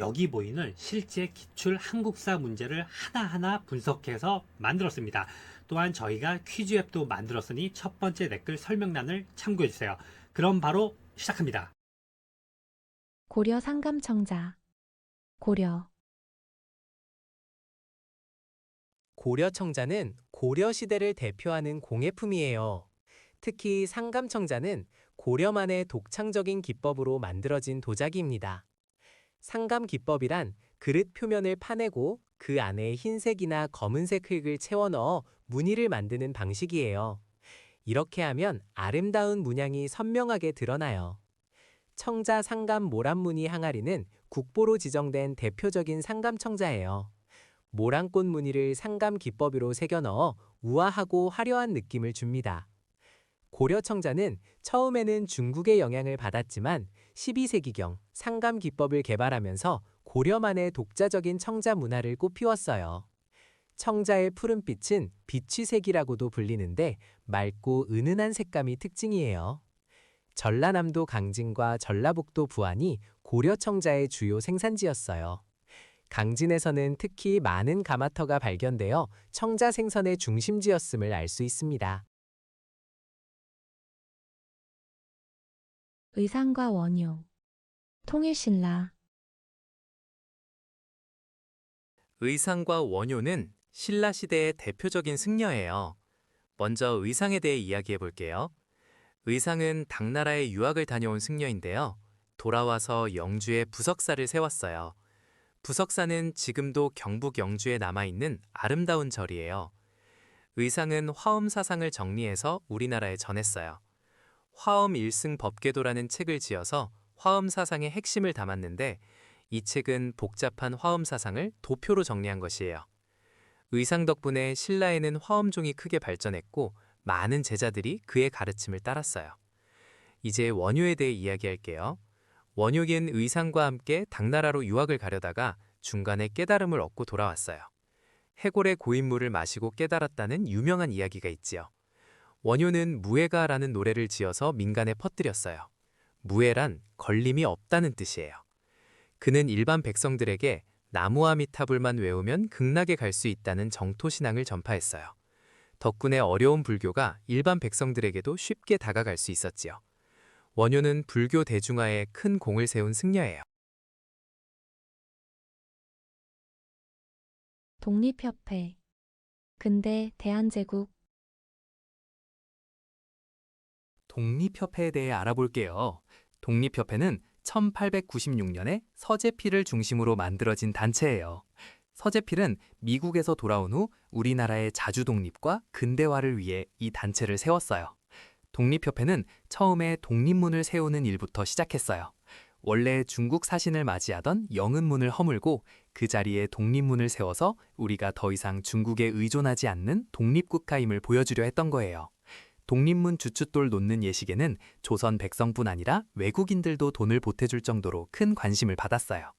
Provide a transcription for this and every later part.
여기 보이는 실제 기출 한국사 문제를 하나하나 분석해서 만들었습니다. 또한 저희가 퀴즈 앱도 만들었으니 첫 번째 댓글 설명란을 참고해 주세요. 그럼 바로 시작합니다. 고려 상감청자. 고려. 고려청자는 고려시대를 대표하는 공예품이에요. 특히 상감청자는 고려만의 독창적인 기법으로 만들어진 도자기입니다. 상감 기법이란 그릇 표면을 파내고 그 안에 흰색이나 검은색 흙을 채워 넣어 무늬를 만드는 방식이에요. 이렇게 하면 아름다운 문양이 선명하게 드러나요. 청자 상감 모란무늬 항아리는 국보로 지정된 대표적인 상감청자예요. 모란꽃 무늬를 상감 기법으로 새겨 넣어 우아하고 화려한 느낌을 줍니다. 고려청자는 처음에는 중국의 영향을 받았지만 12세기경 상감 기법을 개발하면서 고려만의 독자적인 청자 문화를 꽃피웠어요. 청자의 푸른빛은 비취색이라고도 불리는데 맑고 은은한 색감이 특징이에요. 전라남도 강진과 전라북도 부안이 고려청자의 주요 생산지였어요. 강진에서는 특히 많은 가마터가 발견되어 청자 생선의 중심지였음을 알 수 있습니다. 의상과 원효. 통일신라. 의상과 원효는 신라 시대의 대표적인 승려예요. 먼저 의상에 대해 이야기해 볼게요. 의상은 당나라에 유학을 다녀온 승려인데요. 돌아와서 영주에 부석사를 세웠어요. 부석사는 지금도 경북 영주에 남아있는 아름다운 절이에요. 의상은 화엄 사상을 정리해서 우리나라에 전했어요. 화엄 일승 법궤도라는 책을 지어서 화엄 사상의 핵심을 담았는데 이 책은 복잡한 화엄 사상을 도표로 정리한 것이에요. 의상 덕분에 신라에는 화엄종이 크게 발전했고 많은 제자들이 그의 가르침을 따랐어요. 이제 원효에 대해 이야기할게요. 원효는 의상과 함께 당나라로 유학을 가려다가 중간에 깨달음을 얻고 돌아왔어요. 해골의 고인물을 마시고 깨달았다는 유명한 이야기가 있지요. 원효는 무예가라는 노래를 지어서 민간에 퍼뜨렸어요. 무예란 걸림이 없다는 뜻이에요. 그는 일반 백성들에게 나무아미타불만 외우면 극락에 갈 수 있다는 정토신앙을 전파했어요. 덕분에 어려운 불교가 일반 백성들에게도 쉽게 다가갈 수 있었지요. 원효는 불교 대중화에 큰 공을 세운 승려예요. 독립협회. 근대 대한제국. 독립협회에 대해 알아볼게요. 독립협회는 1896년에 서재필을 중심으로 만들어진 단체예요. 서재필은 미국에서 돌아온 후 우리나라의 자주 독립과 근대화를 위해 이 단체를 세웠어요. 독립협회는 처음에 독립문을 세우는 일부터 시작했어요. 원래 중국 사신을 맞이하던 영은문을 허물고 그 자리에 독립문을 세워서 우리가 더 이상 중국에 의존하지 않는 독립국가임을 보여주려 했던 거예요. 독립문 주춧돌 놓는 예식에는 조선 백성뿐 아니라 외국인들도 돈을 보태줄 정도로 큰 관심을 받았어요.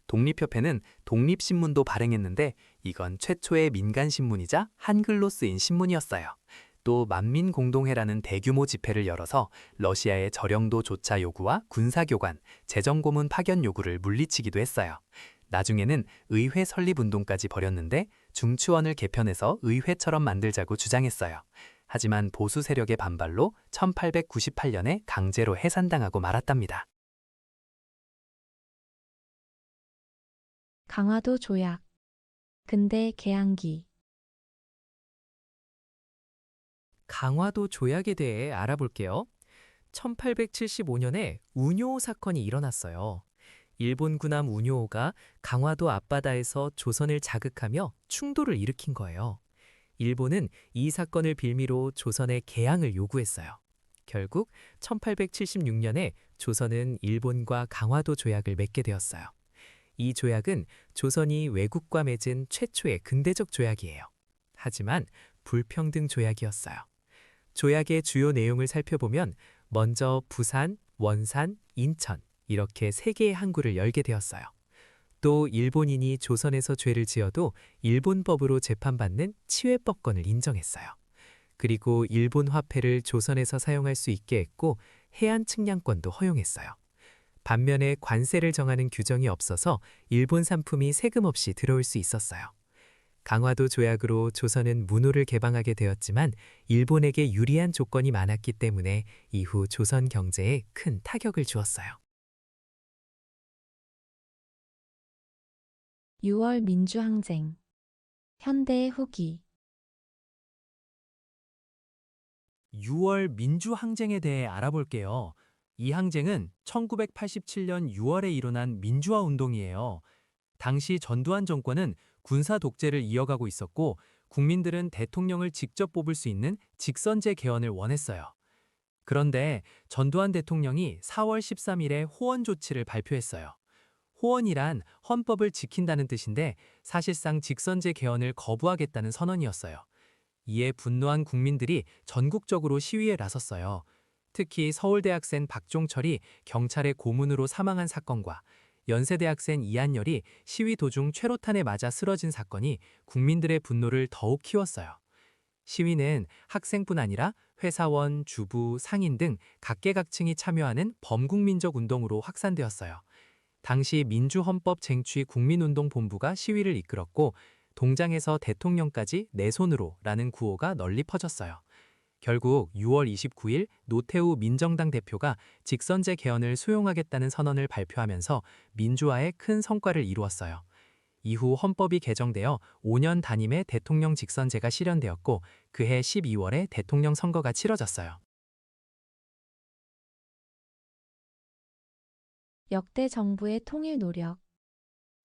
독립협회는 독립신문도 발행했는데 이건 최초의 민간신문이자 한글로 쓰인 신문이었어요. 또 만민공동회라는 대규모 집회를 열어서 러시아의 저령도 조차 요구와 군사교관, 재정고문 파견 요구를 물리치기도 했어요. 나중에는 의회 설립운동까지 벌였는데 중추원을 개편해서 의회처럼 만들자고 주장했어요. 하지만 보수 세력의 반발로 1898년에 강제로 해산당하고 말았답니다. 강화도 조약. 근대 개항기. 강화도 조약에 대해 알아볼게요. 1875년에 운요 사건이 일어났어요. 일본 군함 운요호가 강화도 앞바다에서 조선을 자극하며 충돌을 일으킨 거예요. 일본은 이 사건을 빌미로 조선의 개항을 요구했어요. 결국 1876년에 조선은 일본과 강화도 조약을 맺게 되었어요. 이 조약은 조선이 외국과 맺은 최초의 근대적 조약이에요. 하지만 불평등 조약이었어요. 조약의 주요 내용을 살펴보면 먼저 부산, 원산, 인천 이렇게 세 개의 항구를 열게 되었어요. 또 일본인이 조선에서 죄를 지어도 일본법으로 재판받는 치외법권을 인정했어요. 그리고 일본 화폐를 조선에서 사용할 수 있게 했고 해안 측량권도 허용했어요. 반면에 관세를 정하는 규정이 없어서 일본 상품이 세금 없이 들어올 수 있었어요. 강화도 조약으로 조선은 문호를 개방하게 되었지만 일본에게 유리한 조건이 많았기 때문에 이후 조선 경제에 큰 타격을 주었어요. 6월 민주항쟁. 현대의 후기. 6월 민주항쟁에 대해 알아볼게요. 이 항쟁은 1987년 6월에 일어난 민주화 운동이에요. 당시 전두환 정권은 군사 독재를 이어가고 있었고 국민들은 대통령을 직접 뽑을 수 있는 직선제 개헌을 원했어요. 그런데 전두환 대통령이 4월 13일에 호원 조치를 발표했어요. 호원이란 헌법을 지킨다는 뜻인데 사실상 직선제 개헌을 거부하겠다는 선언이었어요. 이에 분노한 국민들이 전국적으로 시위에 나섰어요. 특히 서울대학생 박종철이 경찰의 고문으로 사망한 사건과 연세대학생 이한열이 시위 도중 최루탄에 맞아 쓰러진 사건이 국민들의 분노를 더욱 키웠어요. 시위는 학생뿐 아니라 회사원, 주부, 상인 등 각계각층이 참여하는 범국민적 운동으로 확산되었어요. 당시 민주헌법 쟁취 국민운동본부가 시위를 이끌었고 동장에서 대통령까지 내 손으로 라는 구호가 널리 퍼졌어요. 결국 6월 29일 노태우 민정당 대표가 직선제 개헌을 수용하겠다는 선언을 발표하면서 민주화에 큰 성과를 이루었어요. 이후 헌법이 개정되어 5년 단임의 대통령 직선제가 실현되었고 그해 12월에 대통령 선거가 치러졌어요. 역대 정부의 통일 노력.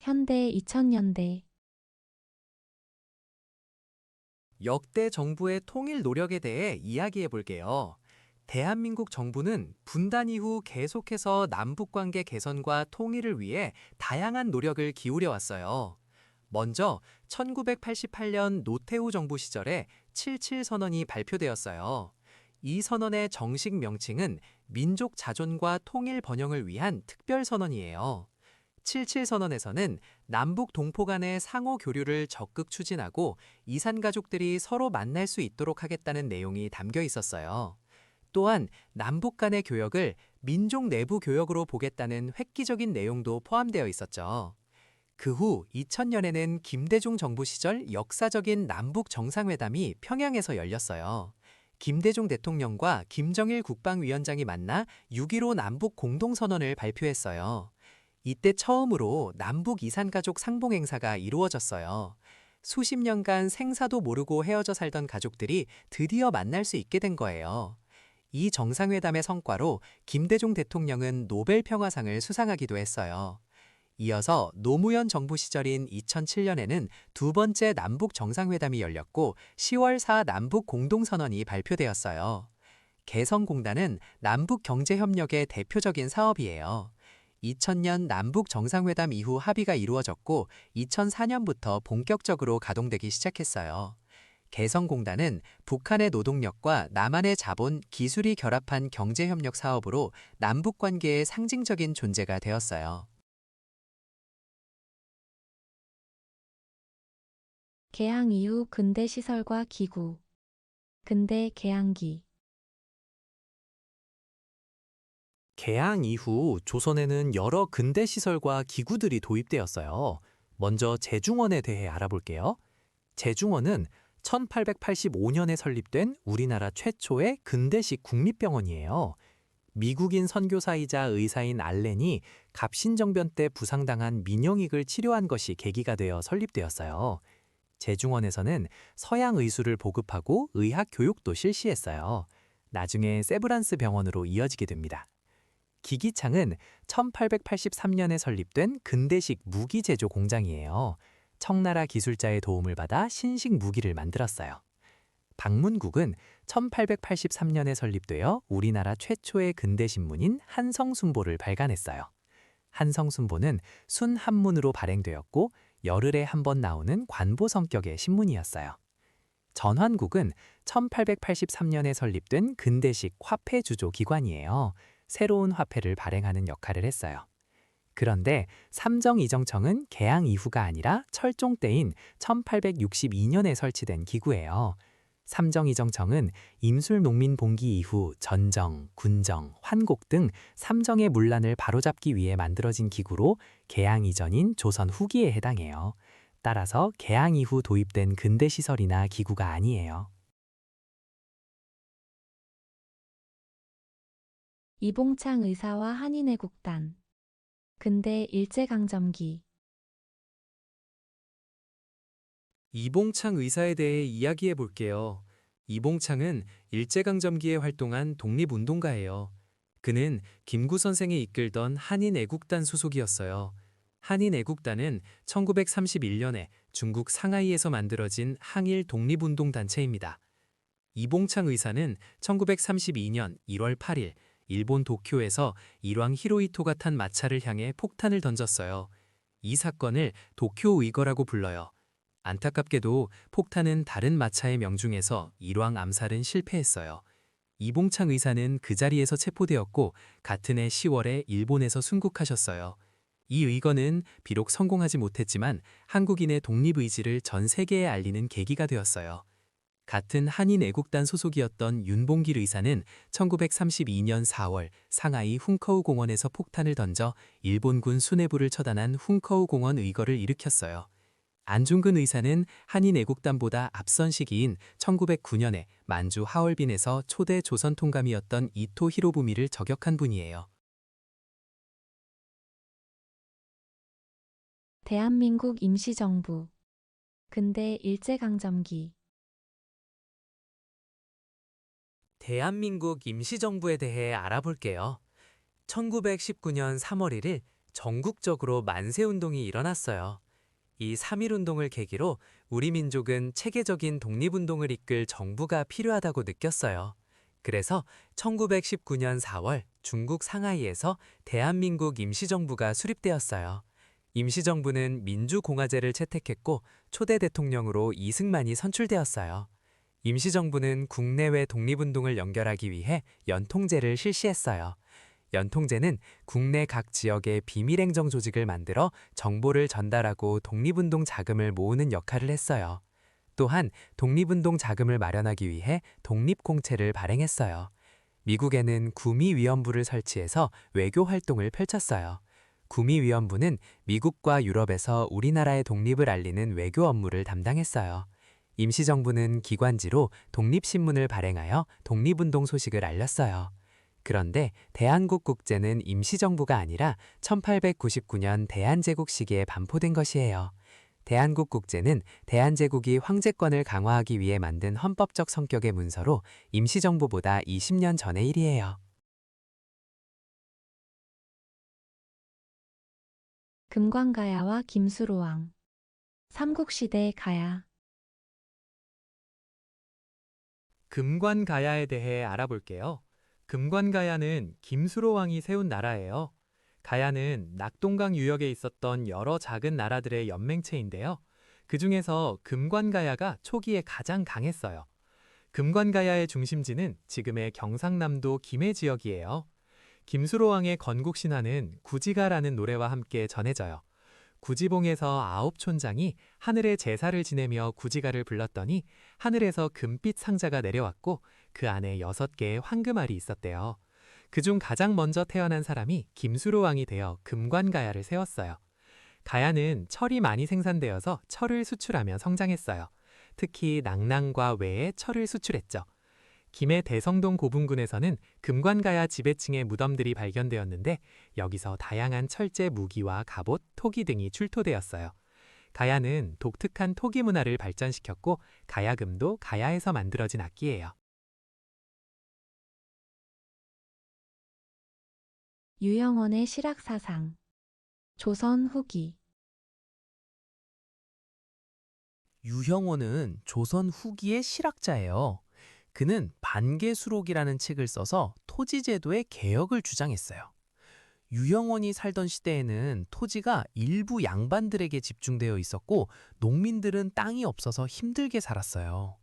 현대 2000년대. 역대 정부의 통일 노력에 대해 이야기해 볼게요. 대한민국 정부는 분단 이후 계속해서 남북관계 개선과 통일을 위해 다양한 노력을 기울여 왔어요. 먼저 1988년 노태우 정부 시절에 77 선언이 발표되었어요. 이 선언의 정식 명칭은 민족 자존과 통일 번영을 위한 특별 선언이에요. 77 선언에서는 남북 동포 간의 상호 교류를 적극 추진하고 이산 가족들이 서로 만날 수 있도록 하겠다는 내용이 담겨 있었어요. 또한 남북 간의 교역을 민족 내부 교역으로 보겠다는 획기적인 내용도 포함되어 있었죠. 그 후 2000년에는 김대중 정부 시절 역사적인 남북 정상회담이 평양에서 열렸어요. 김대중 대통령과 김정일 국방위원장이 만나 6.15 남북 공동선언을 발표했어요. 이때 처음으로 남북 이산가족 상봉행사가 이루어졌어요. 수십 년간 생사도 모르고 헤어져 살던 가족들이 드디어 만날 수 있게 된 거예요. 이 정상회담의 성과로 김대중 대통령은 노벨 평화상을 수상하기도 했어요. 이어서 노무현 정부 시절인 2007년에는 두 번째 남북 정상회담이 열렸고 10월 4 남북 공동선언이 발표되었어요. 개성공단은 남북 경제협력의 대표적인 사업이에요. 2000년 남북 정상회담 이후 합의가 이루어졌고 2004년부터 본격적으로 가동되기 시작했어요. 개성공단은 북한의 노동력과 남한의 자본, 기술이 결합한 경제협력 사업으로 남북 관계의 상징적인 존재가 되었어요. 개항 이후 근대 시설과 기구. 근대 개항기. 개항 이후 조선에는 여러 근대 시설과 기구들이 도입되었어요. 먼저 제중원에 대해 알아볼게요. 제중원은 1885년에 설립된 우리나라 최초의 근대식 국립병원이에요. 미국인 선교사이자 의사인 알렌이 갑신정변 때 부상당한 민영익을 치료한 것이 계기가 되어 설립되었어요. 제중원에서는 서양 의술을 보급하고 의학 교육도 실시했어요. 나중에 세브란스 병원으로 이어지게 됩니다. 기기창은 1883년에 설립된 근대식 무기 제조 공장이에요. 청나라 기술자의 도움을 받아 신식 무기를 만들었어요. 방문국은 1883년에 설립되어 우리나라 최초의 근대신문인 한성순보를 발간했어요. 한성순보는 순한문으로 발행되었고 열흘에 한 번 나오는 관보 성격의 신문이었어요. 전환국은 1883년에 설립된 근대식 화폐 주조 기관이에요. 새로운 화폐를 발행하는 역할을 했어요. 그런데 삼정이정청은 개항 이후가 아니라 철종 때인 1862년에 설치된 기구예요. 삼정이정청은 임술농민봉기 이후 전정, 군정, 환곡 등 삼정의 문란을 바로잡기 위해 만들어진 기구로 개항 이전인 조선 후기에 해당해요. 따라서 개항 이후 도입된 근대 시설이나 기구가 아니에요. 이봉창 의사와 한인애국단. 근대 일제강점기. 이봉창 의사에 대해 이야기해 볼게요. 이봉창은 일제강점기에 활동한 독립운동가예요. 그는 김구 선생이 이끌던 한인애국단 소속이었어요. 한인애국단은 1931년에 중국 상하이에서 만들어진 항일 독립운동 단체입니다. 이봉창 의사는 1932년 1월 8일 일본 도쿄에서 일왕 히로히토가 탄 마차를 향해 폭탄을 던졌어요. 이 사건을 도쿄 의거라고 불러요. 안타깝게도 폭탄은 다른 마차의 명중에서 일왕 암살은 실패했어요. 이봉창 의사는 그 자리에서 체포되었고 같은 해 10월에 일본에서 순국하셨어요. 이 의거는 비록 성공하지 못했지만 한국인의 독립의지를 전 세계에 알리는 계기가 되었어요. 같은 한인애국단 소속이었던 윤봉길 의사는 1932년 4월 상하이 훈커우 공원에서 폭탄을 던져 일본군 수뇌부를 처단한 훈커우 공원 의거를 일으켰어요. 안중근 의사는 한인애국단보다 앞선 시기인 1909년에 만주 하얼빈에서 초대 조선 통감이었던 이토 히로부미를 저격한 분이에요. 대한민국 임시정부. 근대 일제강점기. 대한민국 임시정부에 대해 알아볼게요. 1919년 3월 1일 전국적으로 만세운동이 일어났어요. 이 3.1운동을 계기로 우리 민족은 체계적인 독립운동을 이끌 정부가 필요하다고 느꼈어요. 그래서 1919년 4월 중국 상하이에서 대한민국 임시정부가 수립되었어요. 임시정부는 민주공화제를 채택했고 초대 대통령으로 이승만이 선출되었어요. 임시정부는 국내외 독립운동을 연결하기 위해 연통제를 실시했어요. 연통제는 국내 각 지역의 비밀행정 조직을 만들어 정보를 전달하고 독립운동 자금을 모으는 역할을 했어요. 또한 독립운동 자금을 마련하기 위해 독립공채를 발행했어요. 미국에는 구미위원부를 설치해서 외교 활동을 펼쳤어요. 구미위원부는 미국과 유럽에서 우리나라의 독립을 알리는 외교 업무를 담당했어요. 임시정부는 기관지로 독립신문을 발행하여 독립운동 소식을 알렸어요. 그런데 대한국국제는 임시정부가 아니라 1899년 대한제국 시기에 반포된 것이에요. 대한국국제는 대한제국이 황제권을 강화하기 위해 만든 헌법적 성격의 문서로 임시정부보다 20년 전의 일이에요. 금관가야와 김수로왕. 삼국시대 가야. 금관가야에 대해 알아볼게요. 금관가야는 김수로 왕이 세운 나라예요. 가야는 낙동강 유역에 있었던 여러 작은 나라들의 연맹체인데요. 그 중에서 금관가야가 초기에 가장 강했어요. 금관가야의 중심지는 지금의 경상남도 김해 지역이에요. 김수로 왕의 건국 신화는 구지가라는 노래와 함께 전해져요. 구지봉에서 9촌장이 하늘에 제사를 지내며 구지가를 불렀더니 하늘에서 금빛 상자가 내려왔고 그 안에 6개의 황금알이 있었대요. 그중 가장 먼저 태어난 사람이 김수로 왕이 되어 금관가야를 세웠어요. 가야는 철이 많이 생산되어서 철을 수출하며 성장했어요. 특히 낙랑과 외에 철을 수출했죠. 김해 대성동 고분군에서는 금관가야 지배층의 무덤들이 발견되었는데 여기서 다양한 철제 무기와 갑옷, 토기 등이 출토되었어요. 가야는 독특한 토기 문화를 발전시켰고 가야금도 가야에서 만들어진 악기예요. 유영원의 실학사상. 조선 후기. 유형원은 조선 후기의 실학자예요. 그는 반개수록이라는 책을 써서 토지제도의 개혁을 주장했어요. 유형원이 살던 시대에는 토지가 일부 양반들에게 집중되어 있었고 농민들은 땅이 없어서 힘들게 살았어요.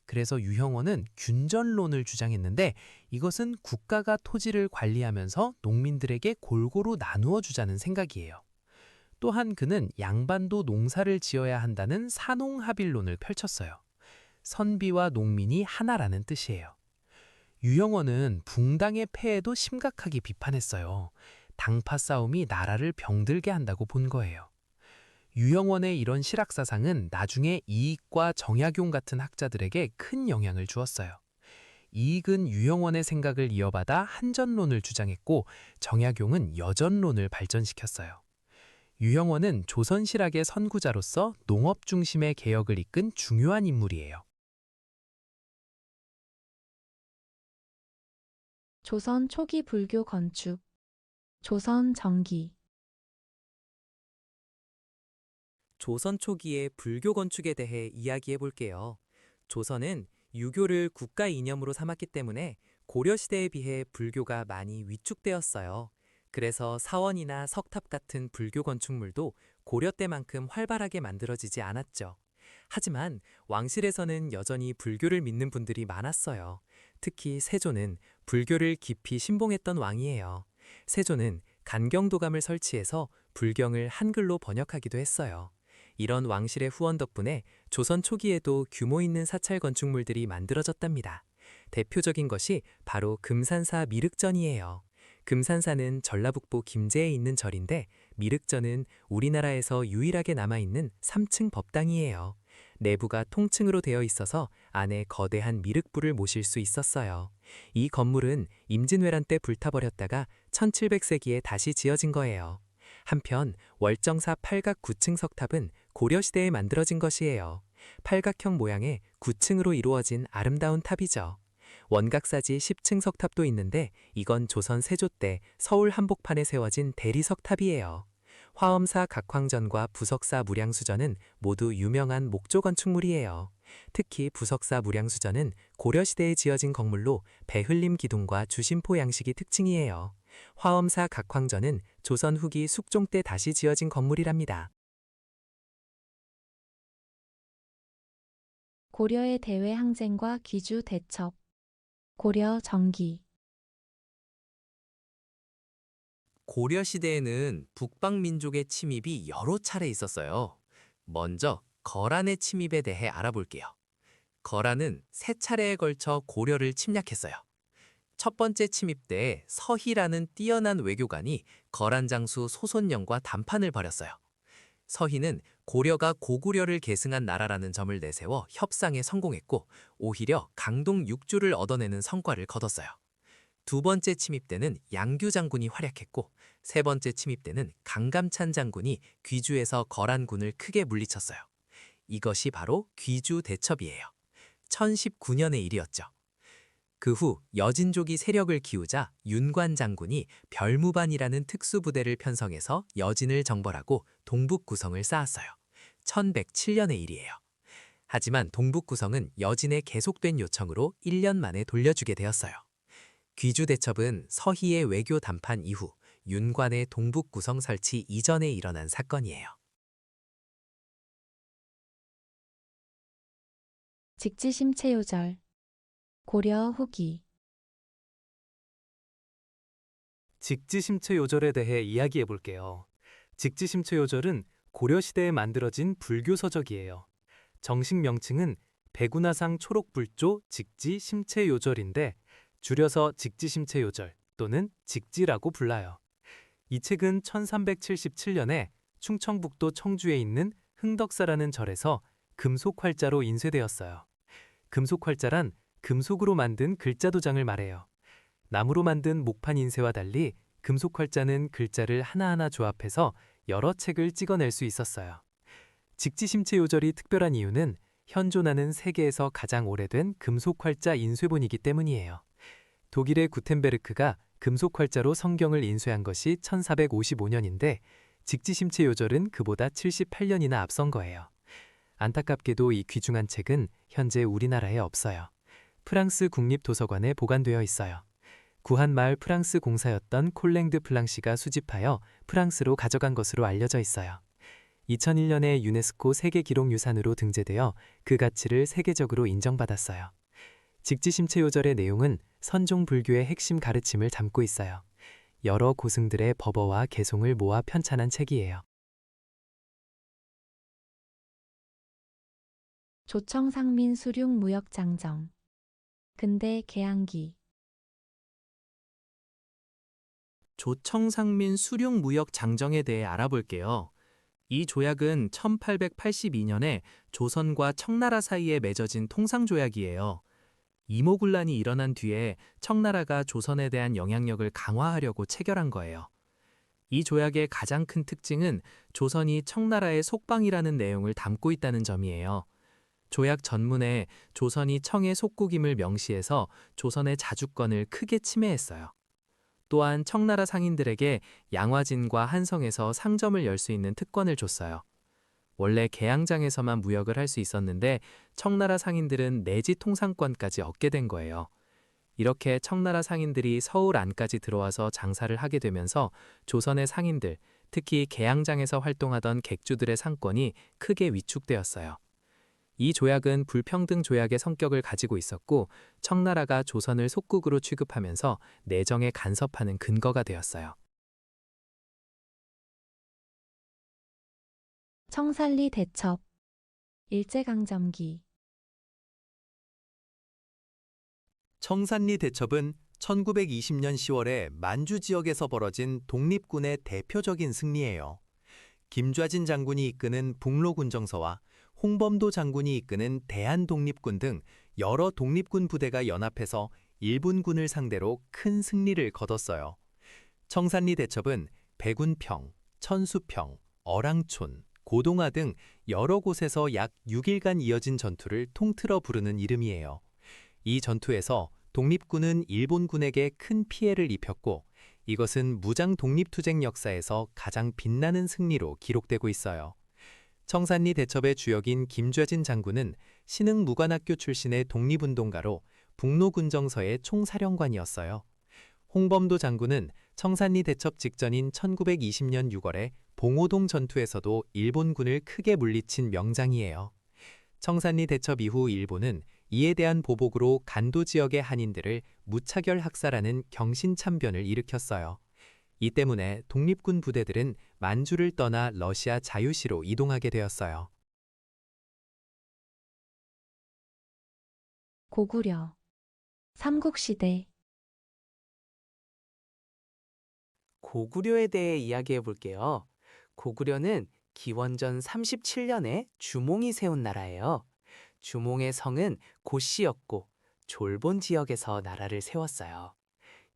그래서 유형원은 균전론을 주장했는데 이것은 국가가 토지를 관리하면서 농민들에게 골고루 나누어 주자는 생각이에요. 또한 그는 양반도 농사를 지어야 한다는 산농합일론을 펼쳤어요. 선비와 농민이 하나라는 뜻이에요. 유영원은 붕당의 폐해도 심각하게 비판했어요. 당파 싸움이 나라를 병들게 한다고 본 거예요. 유영원의 이런 실학사상은 나중에 이익과 정약용 같은 학자들에게 큰 영향을 주었어요. 이익은 유영원의 생각을 이어받아 한전론을 주장했고 정약용은 여전론을 발전시켰어요. 유영원은 조선실학의 선구자로서 농업 중심의 개혁을 이끈 중요한 인물이에요. 조선 초기 불교 건축. 조선 정기. 조선 초기의 불교 건축에 대해 이야기해 볼게요. 조선은 유교를 국가 이념으로 삼았기 때문에 고려 시대에 비해 불교가 많이 위축되었어요. 그래서 사원이나 석탑 같은 불교 건축물도 고려 때만큼 활발하게 만들어지지 않았죠. 하지만 왕실에서는 여전히 불교를 믿는 분들이 많았어요. 특히 세조는 불교를 깊이 신봉했던 왕이에요. 세조는 간경도감을 설치해서 불경을 한글로 번역하기도 했어요. 이런 왕실의 후원 덕분에 조선 초기에도 규모 있는 사찰 건축물들이 만들어졌답니다. 대표적인 것이 바로 금산사 미륵전이에요. 금산사는 전라북부 김제에 있는 절인데 미륵전은 우리나라에서 유일하게 남아있는 3층 법당이에요. 내부가 통층으로 되어 있어서 안에 거대한 미륵불을 모실 수 있었어요. 이 건물은 임진왜란 때 불타버렸다가 1700세기에 다시 지어진 거예요. 한편 월정사 팔각 9층 석탑은 고려시대에 만들어진 것이에요. 팔각형 모양의 9층으로 이루어진 아름다운 탑이죠. 원각사지 10층 석탑도 있는데 이건 조선 세조 때 서울 한복판에 세워진 대리석탑이에요. 화엄사 각황전과 부석사 무량수전은 모두 유명한 목조 건축물이에요. 특히 부석사 무량수전은 고려시대에 지어진 건물로 배흘림 기둥과 주심포 양식이 특징이에요. 화엄사 각황전은 조선 후기 숙종 때 다시 지어진 건물이랍니다. 고려의 대외 항쟁과 귀주 대첩. 고려 정기. 고려 시대에는 북방 민족의 침입이 여러 차례 있었어요. 먼저 거란의 침입에 대해 알아볼게요. 거란은 세 차례에 걸쳐 고려를 침략했어요. 첫 번째 침입 때 서희라는 뛰어난 외교관이 거란 장수 소손영과 담판을 벌였어요. 서희는 고려가 고구려를 계승한 나라라는 점을 내세워 협상에 성공했고 오히려 강동 6주를 얻어내는 성과를 거뒀어요. 두 번째 침입 때는 양규 장군이 활약했고 세 번째 침입 때는 강감찬 장군이 귀주에서 거란군을 크게 물리쳤어요. 이것이 바로 귀주 대첩이에요. 1019년의 일이었죠. 그 후 여진족이 세력을 키우자 윤관 장군이 별무반이라는 특수부대를 편성해서 여진을 정벌하고 동북구성을 쌓았어요. 1107년의 일이에요. 하지만 동북구성은 여진의 계속된 요청으로 1년 만에 돌려주게 되었어요. 귀주 대첩은 서희의 외교 담판 이후 윤관의 동북구성 설치 이전에 일어난 사건이에요. 직지심체요절. 고려 후기. 직지심체 요절에 대해 이야기해 볼게요. 직지심체 요절은 고려시대에 만들어진 불교 서적이에요. 정식 명칭은 백운하상 초록불조 직지심체 요절인데 줄여서 직지심체 요절 또는 직지라고 불러요. 이 책은 1377년에 충청북도 청주에 있는 흥덕사라는 절에서 금속활자로 인쇄되었어요. 금속활자란 금속으로 만든 글자도장을 말해요. 나무로 만든 목판 인쇄와 달리 금속활자는 글자를 하나하나 조합해서 여러 책을 찍어낼 수 있었어요. 직지심체 요절이 특별한 이유는 현존하는 세계에서 가장 오래된 금속활자 인쇄본이기 때문이에요. 독일의 구텐베르크가 금속활자로 성경을 인쇄한 것이 1455년인데 직지심체 요절은 그보다 78년이나 앞선 거예요. 안타깝게도 이 귀중한 책은 현재 우리나라에 없어요. 프랑스 국립도서관에 보관되어 있어요. 구한마을 프랑스 공사였던 콜랭드 플랑시가 수집하여 프랑스로 가져간 것으로 알려져 있어요. 2001년에 유네스코 세계기록유산으로 등재되어 그 가치를 세계적으로 인정받았어요. 직지심체 요절의 내용은 선종 불교의 핵심 가르침을 담고 있어요. 여러 고승들의 법어와 개송을 모아 편찬한 책이에요. 조청상민 수륙무역장정. 근대 개항기. 조청상민 수륙무역 장정에 대해 알아볼게요. 이 조약은 1882년에 조선과 청나라 사이에 맺어진 통상조약이에요. 이모군란이 일어난 뒤에 청나라가 조선에 대한 영향력을 강화하려고 체결한 거예요. 이 조약의 가장 큰 특징은 조선이 청나라의 속방이라는 내용을 담고 있다는 점이에요. 조약 전문에 조선이 청의 속국임을 명시해서 조선의 자주권을 크게 침해했어요. 또한 청나라 상인들에게 양화진과 한성에서 상점을 열 수 있는 특권을 줬어요. 원래 개항장에서만 무역을 할 수 있었는데 청나라 상인들은 내지 통상권까지 얻게 된 거예요. 이렇게 청나라 상인들이 서울 안까지 들어와서 장사를 하게 되면서 조선의 상인들, 특히 개항장에서 활동하던 객주들의 상권이 크게 위축되었어요. 이 조약은 불평등 조약의 성격을 가지고 있었고 청나라가 조선을 속국으로 취급하면서 내정에 간섭하는 근거가 되었어요. 청산리 대첩. 일제강점기. 청산리 대첩은 1920년 10월에 만주 지역에서 벌어진 독립군의 대표적인 승리예요. 김좌진 장군이 이끄는 북로군정서와 홍범도 장군이 이끄는 대한독립군 등 여러 독립군 부대가 연합해서 일본군을 상대로 큰 승리를 거뒀어요. 청산리 대첩은 백운평, 천수평, 어랑촌, 고동화 등 여러 곳에서 약 6일간 이어진 전투를 통틀어 부르는 이름이에요. 이 전투에서 독립군은 일본군에게 큰 피해를 입혔고 이것은 무장 독립투쟁 역사에서 가장 빛나는 승리로 기록되고 있어요. 청산리 대첩의 주역인 김좌진 장군은 신흥무관학교 출신의 독립운동가로 북로군정서의 총사령관이었어요. 홍범도 장군은 청산리 대첩 직전인 1920년 6월에 봉오동 전투에서도 일본군을 크게 물리친 명장이에요. 청산리 대첩 이후 일본은 이에 대한 보복으로 간도 지역의 한인들을 무차결 학살하는 경신참변을 일으켰어요. 이 때문에 독립군 부대들은 만주를 떠나 러시아 자유시로 이동하게 되었어요. 고구려. 삼국시대. 고구려에 대해 이야기해 볼게요. 고구려는 기원전 37년에 주몽이 세운 나라예요. 주몽의 성은 고씨였고 졸본 지역에서 나라를 세웠어요.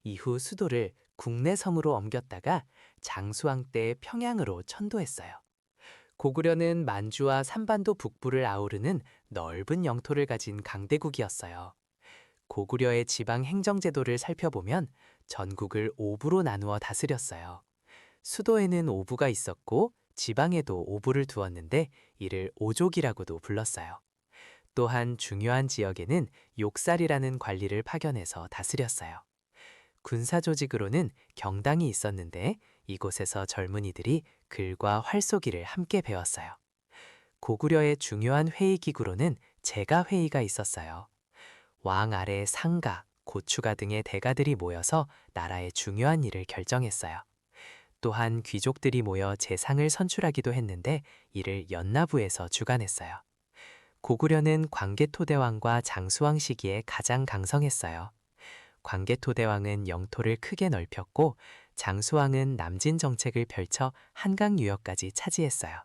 이후 수도를 국내 섬으로 옮겼다가 장수왕 때 평양으로 천도했어요. 고구려는 만주와 삼반도 북부를 아우르는 넓은 영토를 가진 강대국이었어요. 고구려의 지방 행정제도를 살펴보면 전국을 5부로 나누어 다스렸어요. 수도에는 5부가 있었고 지방에도 5부를 두었는데 이를 오족이라고도 불렀어요. 또한 중요한 지역에는 욕살이라는 관리를 파견해서 다스렸어요. 군사 조직으로는 경당이 있었는데 이곳에서 젊은이들이 글과 활쏘기를 함께 배웠어요. 고구려의 중요한 회의 기구로는 제가회의가 있었어요. 왕 아래 상가, 고추가 등의 대가들이 모여서 나라의 중요한 일을 결정했어요. 또한 귀족들이 모여 재상을 선출하기도 했는데 이를 연나부에서 주관했어요. 고구려는 광개토대왕과 장수왕 시기에 가장 강성했어요. 광개토대왕은 영토를 크게 넓혔고 장수왕은 남진 정책을 펼쳐 한강 유역까지 차지했어요.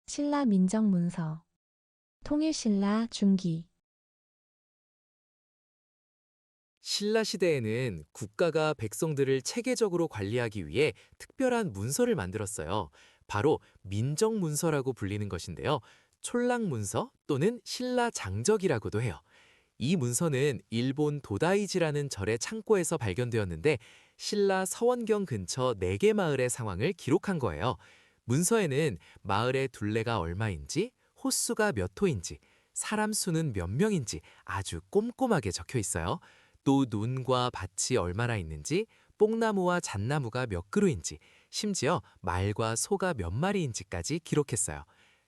신라 민정문서. 통일신라 중기. 신라 시대에는 국가가 백성들을 체계적으로 관리하기 위해 특별한 문서를 만들었어요. 바로 민정문서라고 불리는 것인데요. 촐랑문서 또는 신라장적이라고도 해요. 이 문서는 일본 도다이지라는 절의 창고에서 발견되었는데 신라 서원경 근처 4개 마을의 상황을 기록한 거예요. 문서에는 마을의 둘레가 얼마인지, 호수가 몇 호인지, 사람 수는 몇 명인지 아주 꼼꼼하게 적혀 있어요. 또 논과 밭이 얼마나 있는지, 뽕나무와 잣나무가 몇 그루인지, 심지어 말과 소가 몇 마리인지까지 기록했어요.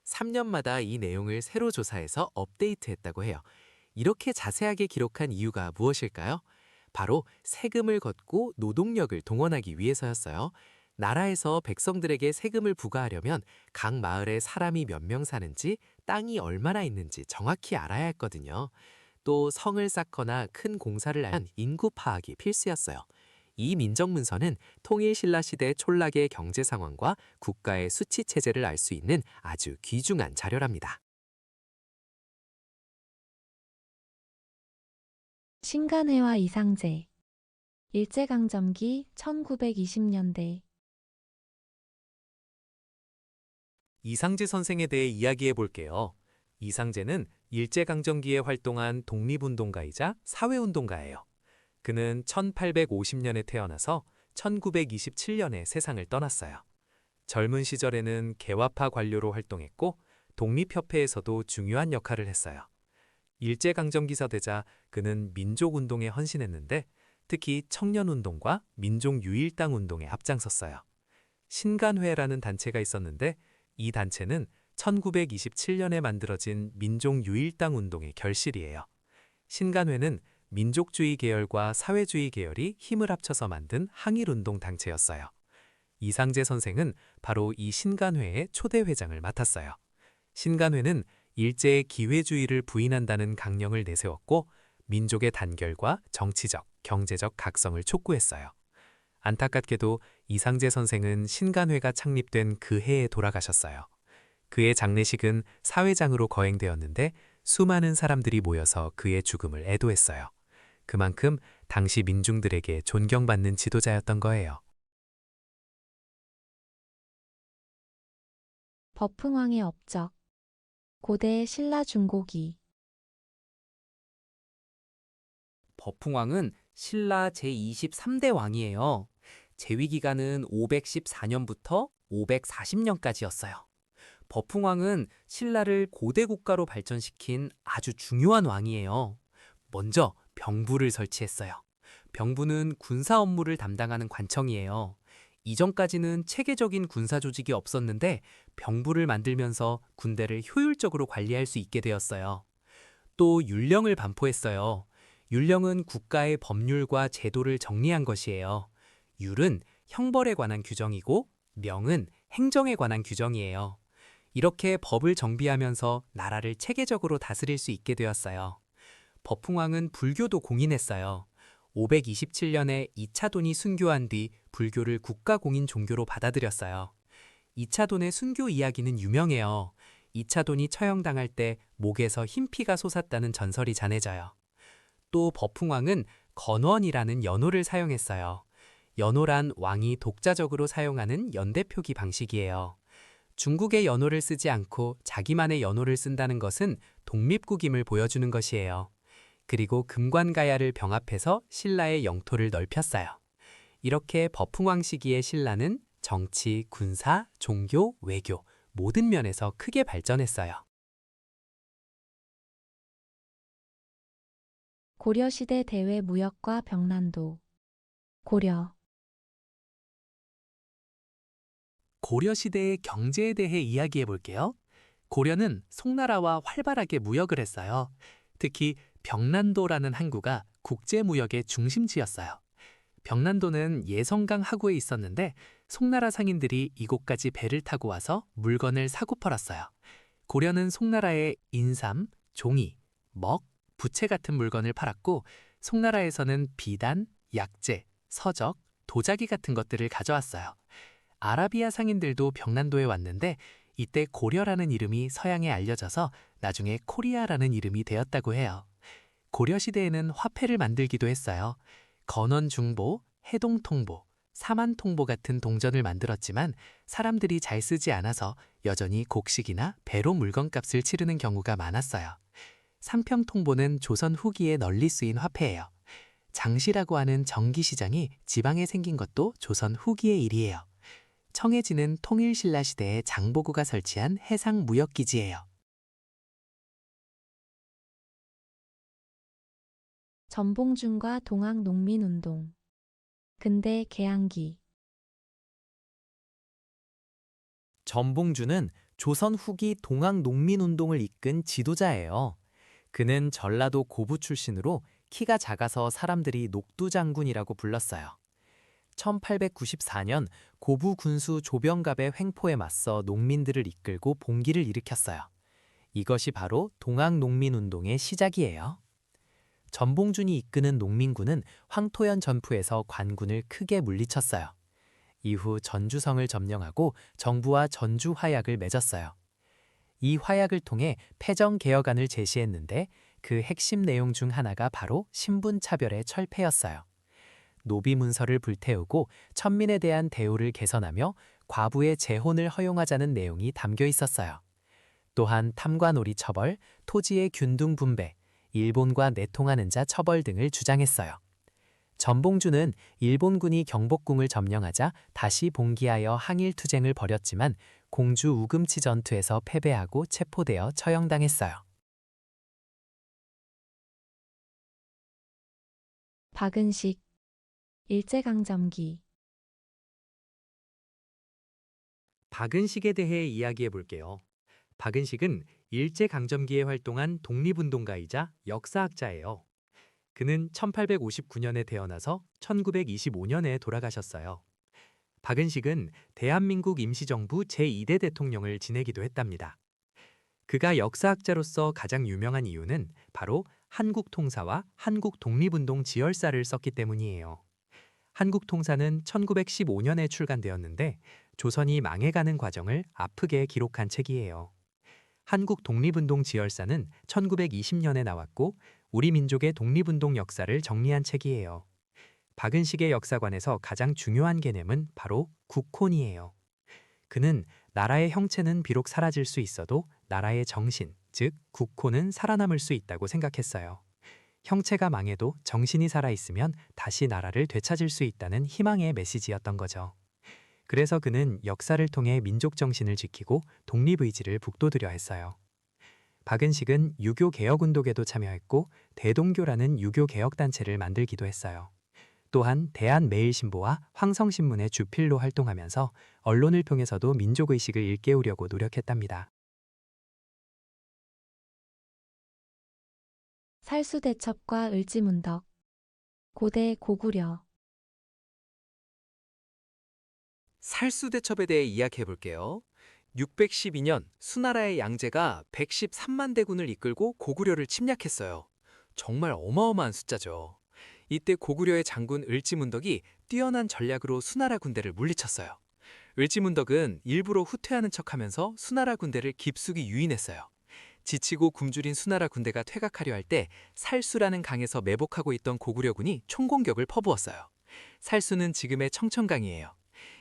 3년마다 이 내용을 새로 조사해서 업데이트했다고 해요. 이렇게 자세하게 기록한 이유가 무엇일까요? 바로 세금을 걷고 노동력을 동원하기 위해서였어요. 나라에서 백성들에게 세금을 부과하려면 각 마을에 사람이 몇 명 사는지, 땅이 얼마나 있는지 정확히 알아야 했거든요. 또 성을 쌓거나 큰 공사를 하면 인구 파악이 필수였어요. 이 민정문서는 통일 신라 시대 촌락의 경제 상황과 국가의 수치 체제를 알 수 있는 아주 귀중한 자료랍니다. 신간회와 이상제. 일제강점기 1920년대. 이상제 선생에 대해 이야기해 볼게요. 이상제는 일제강점기에 활동한 독립운동가이자 사회운동가예요. 그는 1850년에 태어나서 1927년에 세상을 떠났어요. 젊은 시절에는 개화파 관료로 활동했고 독립협회에서도 중요한 역할을 했어요. 일제강점기가 되자 그는 민족운동에 헌신했는데 특히 청년운동과 민족유일당 운동에 앞장섰어요. 신간회라는 단체가 있었는데 이 단체는 1927년에 만들어진 민족유일당 운동의 결실이에요. 신간회는 민족주의 계열과 사회주의 계열이 힘을 합쳐서 만든 항일운동 단체였어요. 이상제 선생은 바로 이 신간회의 초대 회장을 맡았어요. 신간회는 일제의 기회주의를 부인한다는 강령을 내세웠고 민족의 단결과 정치적, 경제적 각성을 촉구했어요. 안타깝게도 이상제 선생은 신간회가 창립된 그 해에 돌아가셨어요. 그의 장례식은 사회장으로 거행되었는데 수많은 사람들이 모여서 그의 죽음을 애도했어요. 그만큼 당시 민중들에게 존경받는 지도자였던 거예요. 버풍왕의 업적. 고대 신라 중고기. 버풍왕은 신라 제23대 왕이에요. 재위 기간은 514년부터 540년까지였어요. 버풍왕은 신라를 고대 국가로 발전시킨 아주 중요한 왕이에요. 먼저 병부를 설치했어요. 병부는 군사 업무를 담당하는 관청이에요. 이전까지는 체계적인 군사 조직이 없었는데 병부를 만들면서 군대를 효율적으로 관리할 수 있게 되었어요. 또 율령을 반포했어요. 율령은 국가의 법률과 제도를 정리한 것이에요. 율은 형벌에 관한 규정이고 명은 행정에 관한 규정이에요. 이렇게 법을 정비하면서 나라를 체계적으로 다스릴 수 있게 되었어요. 버풍왕은 불교도 공인했어요. 527년에 이차돈이 순교한 뒤 불교를 국가공인 종교로 받아들였어요. 이차돈의 순교 이야기는 유명해요. 이차돈이 처형당할 때 목에서 흰 피가 솟았다는 전설이 전해져요. 또 버풍왕은 건원이라는 연호를 사용했어요. 연호란 왕이 독자적으로 사용하는 연대표기 방식이에요. 중국의 연호를 쓰지 않고 자기만의 연호를 쓴다는 것은 독립국임을 보여주는 것이에요. 그리고 금관가야를 병합해서 신라의 영토를 넓혔어요. 이렇게 버풍왕 시기의 신라는 정치, 군사, 종교, 외교 모든 면에서 크게 발전했어요. 고려시대 대외 무역과 병난도. 고려. 고려시대의 경제에 대해 이야기해 볼게요. 고려는 송나라와 활발하게 무역을 했어요. 특히 병난도라는 항구가 국제무역의 중심지였어요. 병난도는 예성강 하구에 있었는데 송나라 상인들이 이곳까지 배를 타고 와서 물건을 사고 팔았어요. 고려는 송나라에 인삼, 종이, 먹, 부채 같은 물건을 팔았고 송나라에서는 비단, 약재, 서적, 도자기 같은 것들을 가져왔어요. 아라비아 상인들도 병난도에 왔는데 이때 고려라는 이름이 서양에 알려져서 나중에 코리아라는 이름이 되었다고 해요. 고려시대에는 화폐를 만들기도 했어요. 건원중보, 해동통보, 사만통보 같은 동전을 만들었지만 사람들이 잘 쓰지 않아서 여전히 곡식이나 배로 물건값을 치르는 경우가 많았어요. 상평통보는 조선 후기에 널리 쓰인 화폐예요. 장시라고 하는 정기시장이 지방에 생긴 것도 조선 후기의 일이에요. 청해지는 통일신라 시대에 장보고가 설치한 해상무역기지예요. 전봉준과 동학농민운동. 근대 개항기. 전봉준은 조선 후기 동학농민운동을 이끈 지도자예요. 그는 전라도 고부 출신으로 키가 작아서 사람들이 녹두장군이라고 불렀어요. 1894년 고부 군수 조병갑의 횡포에 맞서 농민들을 이끌고 봉기를 일으켰어요. 이것이 바로 동학농민운동의 시작이에요. 전봉준이 이끄는 농민군은 황토현 전투에서 관군을 크게 물리쳤어요. 이후 전주성을 점령하고 정부와 전주 화약을 맺었어요. 이 화약을 통해 패정개혁안을 제시했는데 그 핵심 내용 중 하나가 바로 신분차별의 철폐였어요. 노비문서를 불태우고 천민에 대한 대우를 개선하며 과부의 재혼을 허용하자는 내용이 담겨 있었어요. 또한 탐관오리 처벌, 토지의 균등 분배, 일본과 내통하는 자 처벌 등을 주장했어요. 전봉준은 일본군이 경복궁을 점령하자 다시 봉기하여 항일투쟁을 벌였지만 공주 우금치 전투에서 패배하고 체포되어 처형당했어요. 박은식 일제강점기 박은식에 대해 이야기해 볼게요. 박은식은 일제강점기에 활동한 독립운동가이자 역사학자예요. 그는 1859년에 태어나서 1925년에 돌아가셨어요. 박은식은 대한민국 임시정부 제2대 대통령을 지내기도 했답니다. 그가 역사학자로서 가장 유명한 이유는 바로 한국통사와 한국독립운동 지열사를 썼기 때문이에요. 한국통사는 1915년에 출간되었는데 조선이 망해가는 과정을 아프게 기록한 책이에요. 한국독립운동 지열사는 1920년에 나왔고 우리 민족의 독립운동 역사를 정리한 책이에요. 박은식의 역사관에서 가장 중요한 개념은 바로 국혼이에요. 그는 나라의 형체는 비록 사라질 수 있어도 나라의 정신, 즉 국혼은 살아남을 수 있다고 생각했어요. 형체가 망해도 정신이 살아있으면 다시 나라를 되찾을 수 있다는 희망의 메시지였던 거죠. 그래서 그는 역사를 통해 민족 정신을 지키고 독립의지를 북돋으려 했어요. 박은식은 유교 개혁운동에도 참여했고 대동교라는 유교 개혁단체를 만들기도 했어요. 또한 대한매일신보와 황성신문의 주필로 활동하면서 언론을 통해서도 민족의식을 일깨우려고 노력했답니다. 살수대첩과 을지문덕 고대 고구려 살수대첩에 대해 이야기해 볼게요. 612년 수나라의 양제가 113만 대군을 이끌고 고구려를 침략했어요. 정말 어마어마한 숫자죠. 이때 고구려의 장군 을지문덕이 뛰어난 전략으로 수나라 군대를 물리쳤어요. 을지문덕은 일부러 후퇴하는 척하면서 수나라 군대를 깊숙이 유인했어요. 지치고 굶주린 수나라 군대가 퇴각하려 할 때 살수라는 강에서 매복하고 있던 고구려군이 총공격을 퍼부었어요. 살수는 지금의 청천강이에요.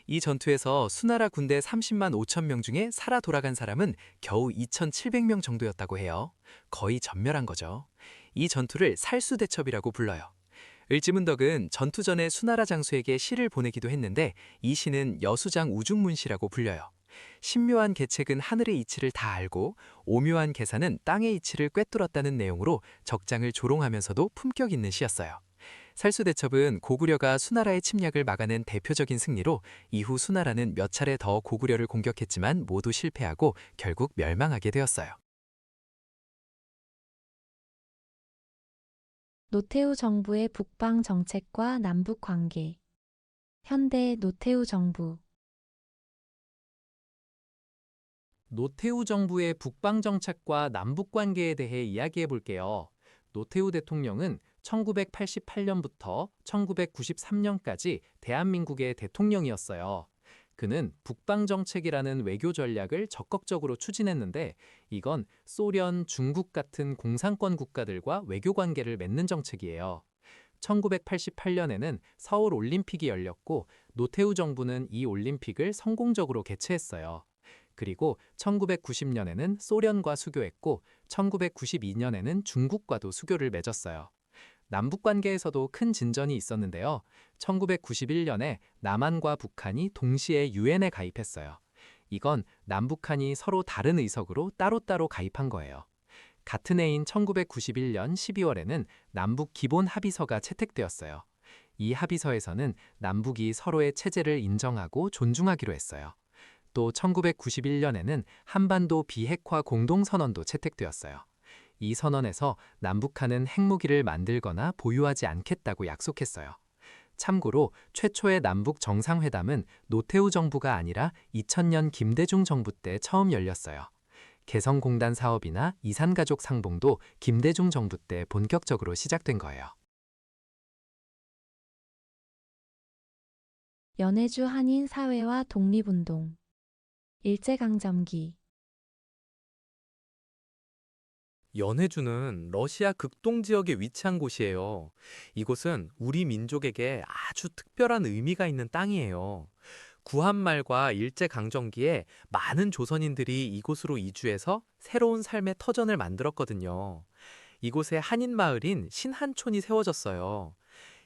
이 전투에서 수나라 군대 30만 5천 명 중에 살아 돌아간 사람은 겨우 2,700명 정도였다고 해요. 거의 전멸한 거죠. 이 전투를 살수대첩이라고 불러요. 을지문덕은 전투 전에 수나라 장수에게 시를 보내기도 했는데 이 시는 여수장 우중문시라고 불려요. 신묘한 계책은 하늘의 이치를 다 알고 오묘한 계산은 땅의 이치를 꿰뚫었다는 내용으로 적장을 조롱하면서도 품격 있는 시였어요. 살수대첩은 고구려가 수나라의 침략을 막아낸 대표적인 승리로 이후 수나라는 몇 차례 더 고구려를 공격했지만 모두 실패하고 결국 멸망하게 되었어요. 노태우 정부의 북방 정책과 남북 관계 현대 노태우 정부 노태우 정부의 북방 정책과 남북 관계에 대해 이야기해 볼게요. 노태우 대통령은 1988년부터 1993년까지 대한민국의 대통령이었어요. 그는 북방 정책이라는 외교 전략을 적극적으로 추진했는데 이건 소련, 중국 같은 공산권 국가들과 외교 관계를 맺는 정책이에요. 1988년에는 서울 올림픽이 열렸고 노태우 정부는 이 올림픽을 성공적으로 개최했어요. 그리고 1990년에는 소련과 수교했고 1992년에는 중국과도 수교를 맺었어요. 남북 관계에서도 큰 진전이 있었는데요. 1991년에 남한과 북한이 동시에 유엔에 가입했어요. 이건 남북한이 서로 다른 의석으로 따로따로 가입한 거예요. 같은 해인 1991년 12월에는 남북 기본 합의서가 채택되었어요. 이 합의서에서는 남북이 서로의 체제를 인정하고 존중하기로 했어요. 또 1991년에는 한반도 비핵화 공동선언도 채택되었어요. 이 선언에서 남북한은 핵무기를 만들거나 보유하지 않겠다고 약속했어요. 참고로 최초의 남북 정상회담은 노태우 정부가 아니라 2000년 김대중 정부 때 처음 열렸어요. 개성공단 사업이나 이산가족 상봉도 김대중 정부 때 본격적으로 시작된 거예요. 연해주 한인 사회와 독립운동. 일제강점기. 연해주는 러시아 극동 지역에 위치한 곳이에요. 이곳은 우리 민족에게 아주 특별한 의미가 있는 땅이에요. 구한말과 일제강점기에 많은 조선인들이 이곳으로 이주해서 새로운 삶의 터전을 만들었거든요. 이곳에 한인 마을인 신한촌이 세워졌어요.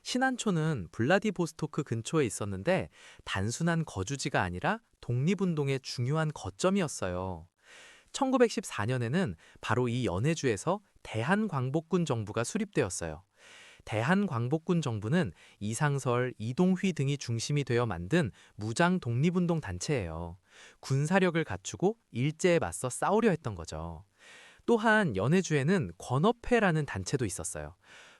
신한촌은 블라디보스토크 근처에 있었는데 단순한 거주지가 아니라 독립운동의 중요한 거점이었어요. 1914년에는 바로 이 연해주에서 대한광복군 정부가 수립되었어요. 대한광복군 정부는 이상설, 이동휘 등이 중심이 되어 만든 무장 독립운동 단체예요. 군사력을 갖추고 일제에 맞서 싸우려 했던 거죠. 또한 연해주에는 권업회라는 단체도 있었어요.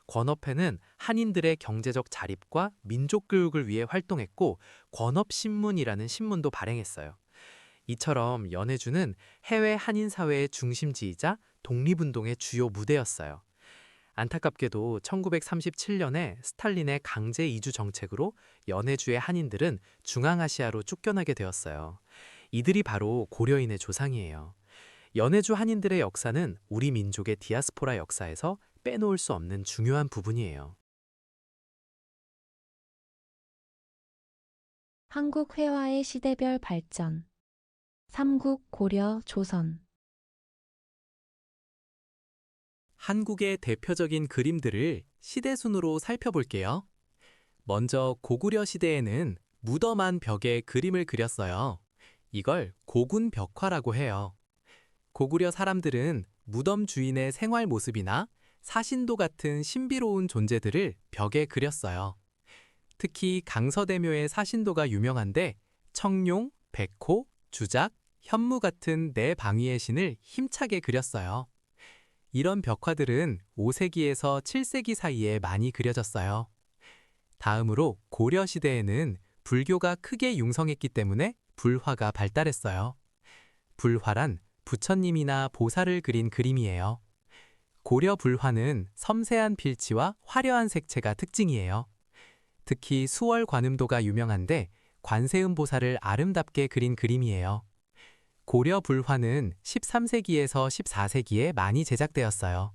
권업회는 한인들의 경제적 자립과 민족 교육을 위해 활동했고 권업신문이라는 신문도 발행했어요. 이처럼 연해주는 해외 한인 사회의 중심지이자 독립운동의 주요 무대였어요. 안타깝게도 1937년에 스탈린의 강제 이주 정책으로 연해주의 한인들은 중앙아시아로 쫓겨나게 되었어요. 이들이 바로 고려인의 조상이에요. 연해주 한인들의 역사는 우리 민족의 디아스포라 역사에서 빼놓을 수 없는 중요한 부분이에요. 한국 회화의 시대별 발전. 삼국, 고려, 조선. 한국의 대표적인 그림들을 시대순으로 살펴볼게요. 먼저 고구려 시대에는 무덤한 벽에 그림을 그렸어요. 이걸 고군벽화라고 해요. 고구려 사람들은 무덤 주인의 생활 모습이나 사신도 같은 신비로운 존재들을 벽에 그렸어요. 특히 강서대묘의 사신도가 유명한데 청룡, 백호, 주작, 현무 같은 네 방위의 신을 힘차게 그렸어요. 이런 벽화들은 5세기에서 7세기 사이에 많이 그려졌어요. 다음으로 고려 시대에는 불교가 크게 융성했기 때문에 불화가 발달했어요. 불화란 부처님이나 보살을 그린 그림이에요. 고려 불화는 섬세한 필치와 화려한 색채가 특징이에요. 특히 수월 관음도가 유명한데 관세음 보살을 아름답게 그린 그림이에요. 고려 불화는 13세기에서 14세기에 많이 제작되었어요.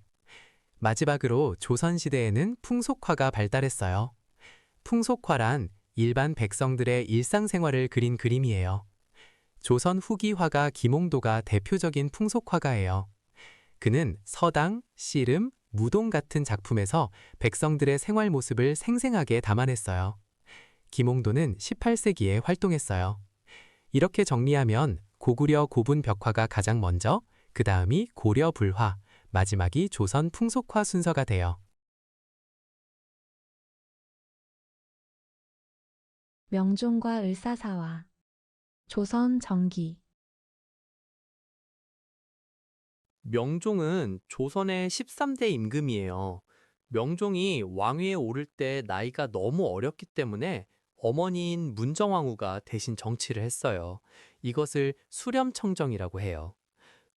마지막으로 조선시대에는 풍속화가 발달했어요. 풍속화란 일반 백성들의 일상생활을 그린 그림이에요. 조선 후기 화가 김홍도가 대표적인 풍속화가예요. 그는 서당, 씨름, 무동 같은 작품에서 백성들의 생활 모습을 생생하게 담아냈어요. 김홍도는 18세기에 활동했어요. 이렇게 정리하면 고구려 고분 벽화가 가장 먼저, 그 다음이 고려 불화, 마지막이 조선 풍속화 순서가 돼요. 명종과 을사사화. 조선 정기. 명종은 조선의 13대 임금이에요. 명종이 왕위에 오를 때 나이가 너무 어렸기 때문에 어머니인 문정왕후가 대신 정치를 했어요. 이것을 수렴청정이라고 해요.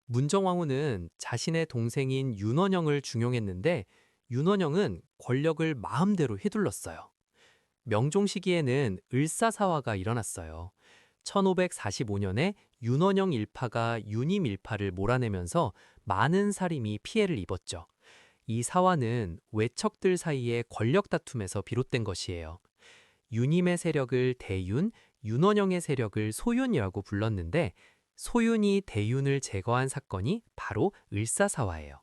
문정왕후는 자신의 동생인 윤원영을 중용했는데 윤원영은 권력을 마음대로 휘둘렀어요. 명종 시기에는 을사사화가 일어났어요. 1545년에 윤원영 일파가 윤임 일파를 몰아내면서 많은 사림이 피해를 입었죠. 이 사화는 외척들 사이의 권력 다툼에서 비롯된 것이에요. 윤임의 세력을 대윤, 윤원영의 세력을 소윤이라고 불렀는데 소윤이 대윤을 제거한 사건이 바로 을사사화예요.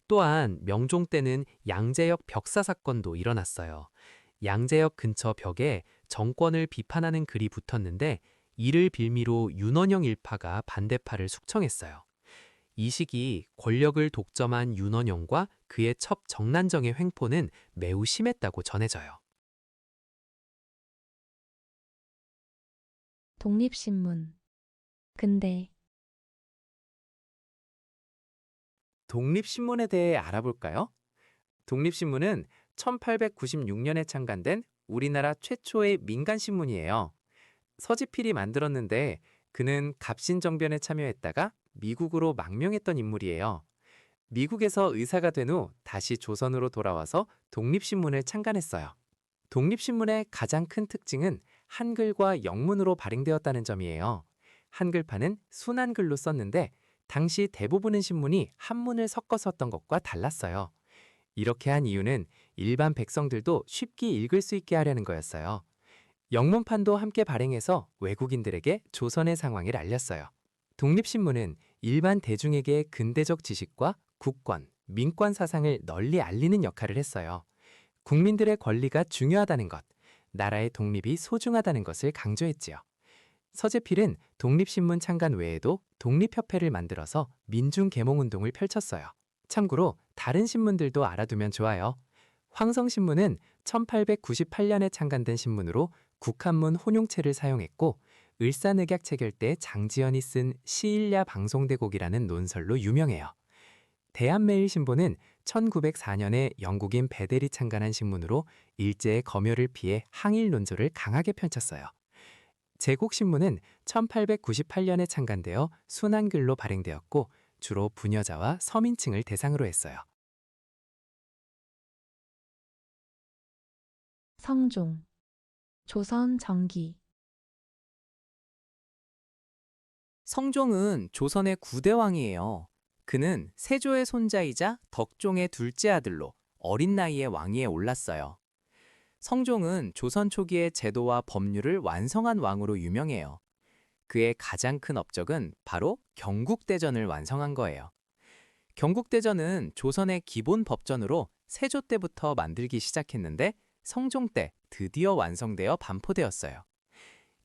또한 명종 때는 양재역 벽사 사건도 일어났어요. 양재역 근처 벽에 정권을 비판하는 글이 붙었는데 이를 빌미로 윤원영 일파가 반대파를 숙청했어요. 이 시기 권력을 독점한 윤원영과 그의 첩 정난정의 횡포는 매우 심했다고 전해져요. 독립신문. 근대. 독립신문에 대해 알아볼까요? 독립신문은 1896년에 창간된 우리나라 최초의 민간신문이에요. 서지필이 만들었는데 그는 갑신정변에 참여했다가 미국으로 망명했던 인물이에요. 미국에서 의사가 된 후 다시 조선으로 돌아와서 독립신문을 창간했어요. 독립신문의 가장 큰 특징은 한글과 영문으로 발행되었다는 점이에요. 한글판은 순한글로 썼는데 당시 대부분의 신문이 한문을 섞어 썼던 것과 달랐어요. 이렇게 한 이유는 일반 백성들도 쉽게 읽을 수 있게 하려는 거였어요. 영문판도 함께 발행해서 외국인들에게 조선의 상황을 알렸어요. 독립신문은 일반 대중에게 근대적 지식과 국권, 민권 사상을 널리 알리는 역할을 했어요. 국민들의 권리가 중요하다는 것, 나라의 독립이 소중하다는 것을 강조했지요. 서재필은 독립신문 창간 외에도 독립협회를 만들어서 민중계몽운동을 펼쳤어요. 참고로 다른 신문들도 알아두면 좋아요. 황성신문은 1898년에 창간된 신문으로 국한문 혼용체를 사용했고 을사늑약 체결 때 장지연이 쓴 시일야 방송대곡이라는 논설로 유명해요. 대한매일신보는 1904년에 영국인 베델이 창간한 신문으로 일제의 검열을 피해 항일 논조를 강하게 펼쳤어요. 제국신문은 1898년에 창간되어 순한글로 발행되었고 주로 부녀자와 서민층을 대상으로 했어요. 성종, 조선 정기. 성종은 조선의 9대 왕이에요. 그는 세조의 손자이자 덕종의 둘째 아들로 어린 나이에 왕위에 올랐어요. 성종은 조선 초기의 제도와 법률을 완성한 왕으로 유명해요. 그의 가장 큰 업적은 바로 경국대전을 완성한 거예요. 경국대전은 조선의 기본 법전으로 세조 때부터 만들기 시작했는데 성종 때 드디어 완성되어 반포되었어요.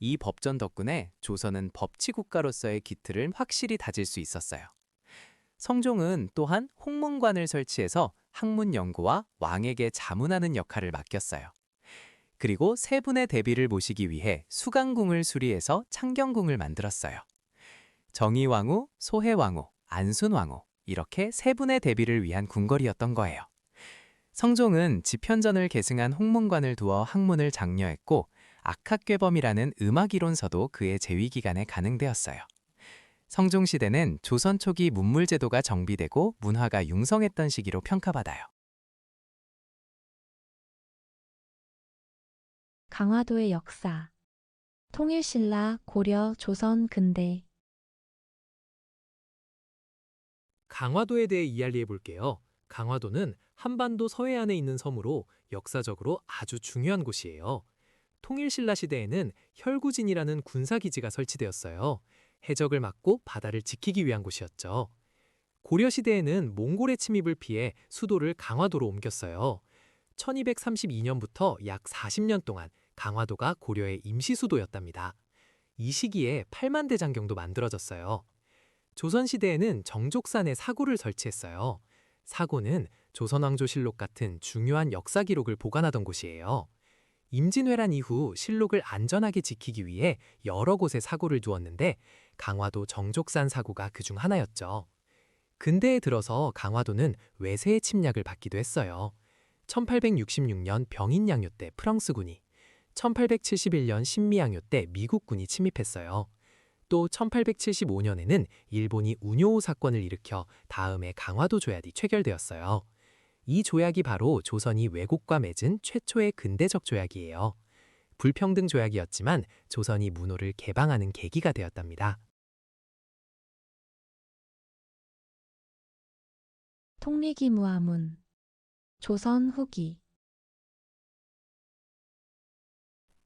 이 법전 덕분에 조선은 법치국가로서의 기틀을 확실히 다질 수 있었어요. 성종은 또한 홍문관을 설치해서 학문 연구와 왕에게 자문하는 역할을 맡겼어요. 그리고 세 분의 대비를 모시기 위해 수강궁을 수리해서 창경궁을 만들었어요. 정의왕후, 소해왕후, 안순왕후 이렇게 세 분의 대비를 위한 궁궐이었던 거예요. 성종은 지편전을 계승한 홍문관을 두어 학문을 장려했고 악학괴범이라는 음악이론서도 그의 재위 기간에 가능되었어요. 성종시대는 조선 초기 문물제도가 정비되고 문화가 융성했던 시기로 평가받아요. 강화도의 역사. 통일신라, 고려, 조선, 근대. 강화도에 대해 이야기해 볼게요. 강화도는 한반도 서해안에 있는 섬으로 역사적으로 아주 중요한 곳이에요. 통일신라 시대에는 혈구진이라는 군사기지가 설치되었어요. 해적을 막고 바다를 지키기 위한 곳이었죠. 고려 시대에는 몽골의 침입을 피해 수도를 강화도로 옮겼어요. 1232년부터 약 40년 동안 강화도가 고려의 임시 수도였답니다. 이 시기에 팔만대장경도 만들어졌어요. 조선시대에는 정족산에 사고를 설치했어요. 사고는 조선왕조실록 같은 중요한 역사 기록을 보관하던 곳이에요. 임진왜란 이후 실록을 안전하게 지키기 위해 여러 곳에 사고를 두었는데 강화도 정족산 사고가 그중 하나였죠. 근대에 들어서 강화도는 외세의 침략을 받기도 했어요. 1866년 병인양요 때 프랑스군이, 1871년 신미양요 때 미국군이 침입했어요. 또 1875년에는 일본이 운요호 사건을 일으켜 다음에 강화도 조약이 체결되었어요. 이 조약이 바로 조선이 외국과 맺은 최초의 근대적 조약이에요. 불평등 조약이었지만 조선이 문호를 개방하는 계기가 되었답니다. 통리기무화문. 조선 후기.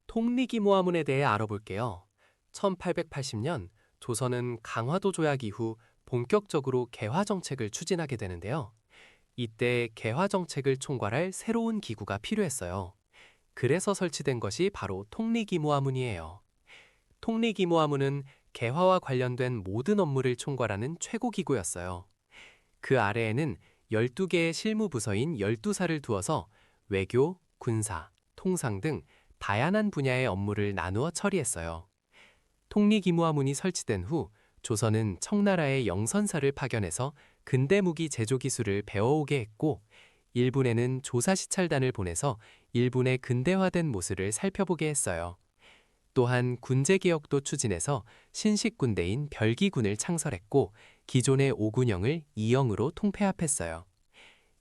통리기무화문에 대해 알아볼게요. 1880년 조선은 강화도 조약 이후 본격적으로 개화 정책을 추진하게 되는데요. 이때 개화 정책을 총괄할 새로운 기구가 필요했어요. 그래서 설치된 것이 바로 통리기무화문이에요. 통리기무화문은 개화와 관련된 모든 업무를 총괄하는 최고 기구였어요. 그 아래에는 12개의 실무부서인 12사를 두어서 외교, 군사, 통상 등 다양한 분야의 업무를 나누어 처리했어요. 통리기무화문이 설치된 후 조선은 청나라의 영선사를 파견해서 근대 무기 제조 기술을 배워오게 했고 일본에는 조사시찰단을 보내서 일본의 근대화된 모습을 살펴보게 했어요. 또한 군제개혁도 추진해서 신식 군대인 별기군을 창설했고 기존의 5군영을 2영으로 통폐합했어요.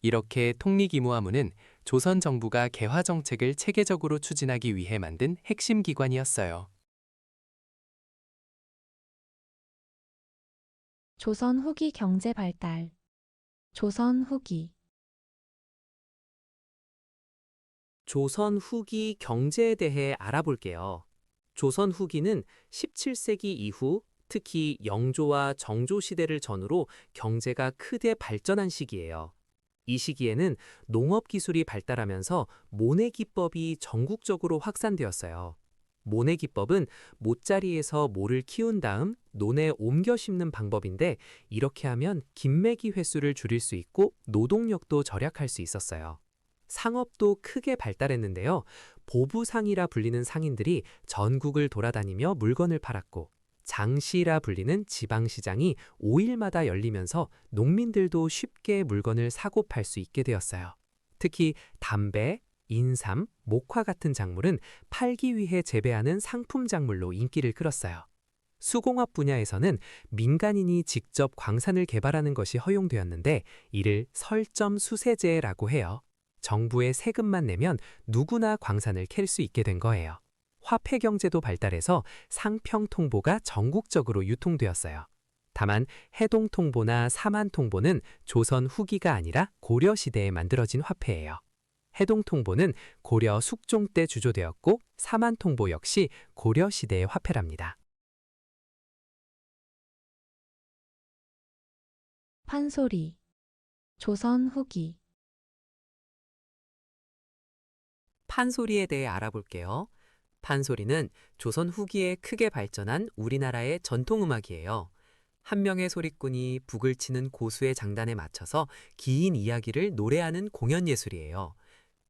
이렇게 통리기무하무는 조선 정부가 개화 정책을 체계적으로 추진하기 위해 만든 핵심 기관이었어요. 조선 후기 경제 발달. 조선 후기. 조선 후기 경제에 대해 알아볼게요. 조선 후기는 17세기 이후 특히 영조와 정조 시대를 전후로 경제가 크게 발전한 시기예요. 이 시기에는 농업 기술이 발달하면서 모내 기법이 전국적으로 확산되었어요. 모내 기법은 모짜리에서 모를 키운 다음 논에 옮겨 심는 방법인데 이렇게 하면 김매기 횟수를 줄일 수 있고 노동력도 절약할 수 있었어요. 상업도 크게 발달했는데요. 보부상이라 불리는 상인들이 전국을 돌아다니며 물건을 팔았고 장시라 불리는 지방시장이 5일마다 열리면서 농민들도 쉽게 물건을 사고 팔 수 있게 되었어요. 특히 담배, 인삼, 목화 같은 작물은 팔기 위해 재배하는 상품 작물로 인기를 끌었어요. 수공업 분야에서는 민간인이 직접 광산을 개발하는 것이 허용되었는데 이를 설점 수세제라고 해요. 정부에 세금만 내면 누구나 광산을 캘 수 있게 된 거예요. 화폐 경제도 발달해서 상평 통보가 전국적으로 유통되었어요. 다만 해동 통보나 사만 통보는 조선 후기가 아니라 고려 시대에 만들어진 화폐예요. 해동 통보는 고려 숙종 때 주조되었고 사만 통보 역시 고려 시대의 화폐랍니다. 판소리. 조선 후기. 판소리에 대해 알아볼게요. 판소리는 조선 후기에 크게 발전한 우리나라의 전통음악이에요. 한 명의 소리꾼이 북을 치는 고수의 장단에 맞춰서 긴 이야기를 노래하는 공연 예술이에요.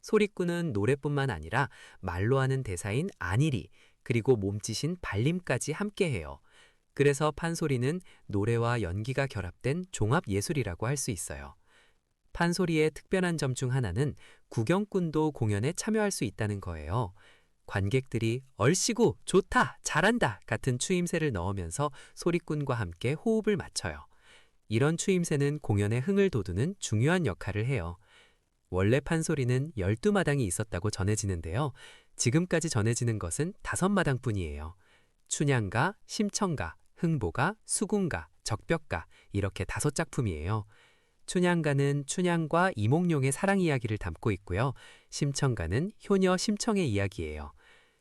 소리꾼은 노래뿐만 아니라 말로 하는 대사인 안일이 그리고 몸짓인 발림까지 함께해요. 그래서 판소리는 노래와 연기가 결합된 종합 예술이라고 할 수 있어요. 판소리의 특별한 점 중 하나는 구경꾼도 공연에 참여할 수 있다는 거예요. 관객들이 얼씨구, 좋다, 잘한다 같은 추임새를 넣으면서 소리꾼과 함께 호흡을 맞춰요. 이런 추임새는 공연의 흥을 돋우는 중요한 역할을 해요. 원래 판소리는 12마당이 있었다고 전해지는데요. 지금까지 전해지는 것은 5마당뿐이에요. 춘향가, 심청가, 흥보가, 수궁가, 적벽가 이렇게 5작품이에요. 춘향가는 춘향과 이몽룡의 사랑 이야기를 담고 있고요. 심청가는 효녀 심청의 이야기예요.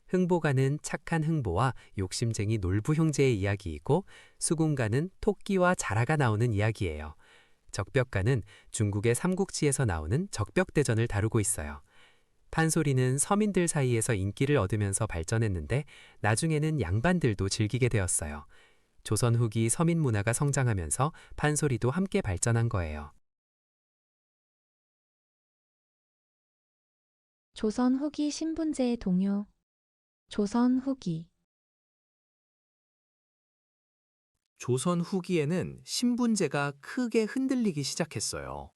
흥보가는 착한 흥보와 욕심쟁이 놀부 형제의 이야기이고 수궁가는 토끼와 자라가 나오는 이야기예요. 적벽가는 중국의 삼국지에서 나오는 적벽대전을 다루고 있어요. 판소리는 서민들 사이에서 인기를 얻으면서 발전했는데 나중에는 양반들도 즐기게 되었어요. 조선 후기 서민 문화가 성장하면서 판소리도 함께 발전한 거예요. 조선 후기 신분제의 동요. 조선 후기. 조선 후기에는 신분제가 크게 흔들리기 시작했어요.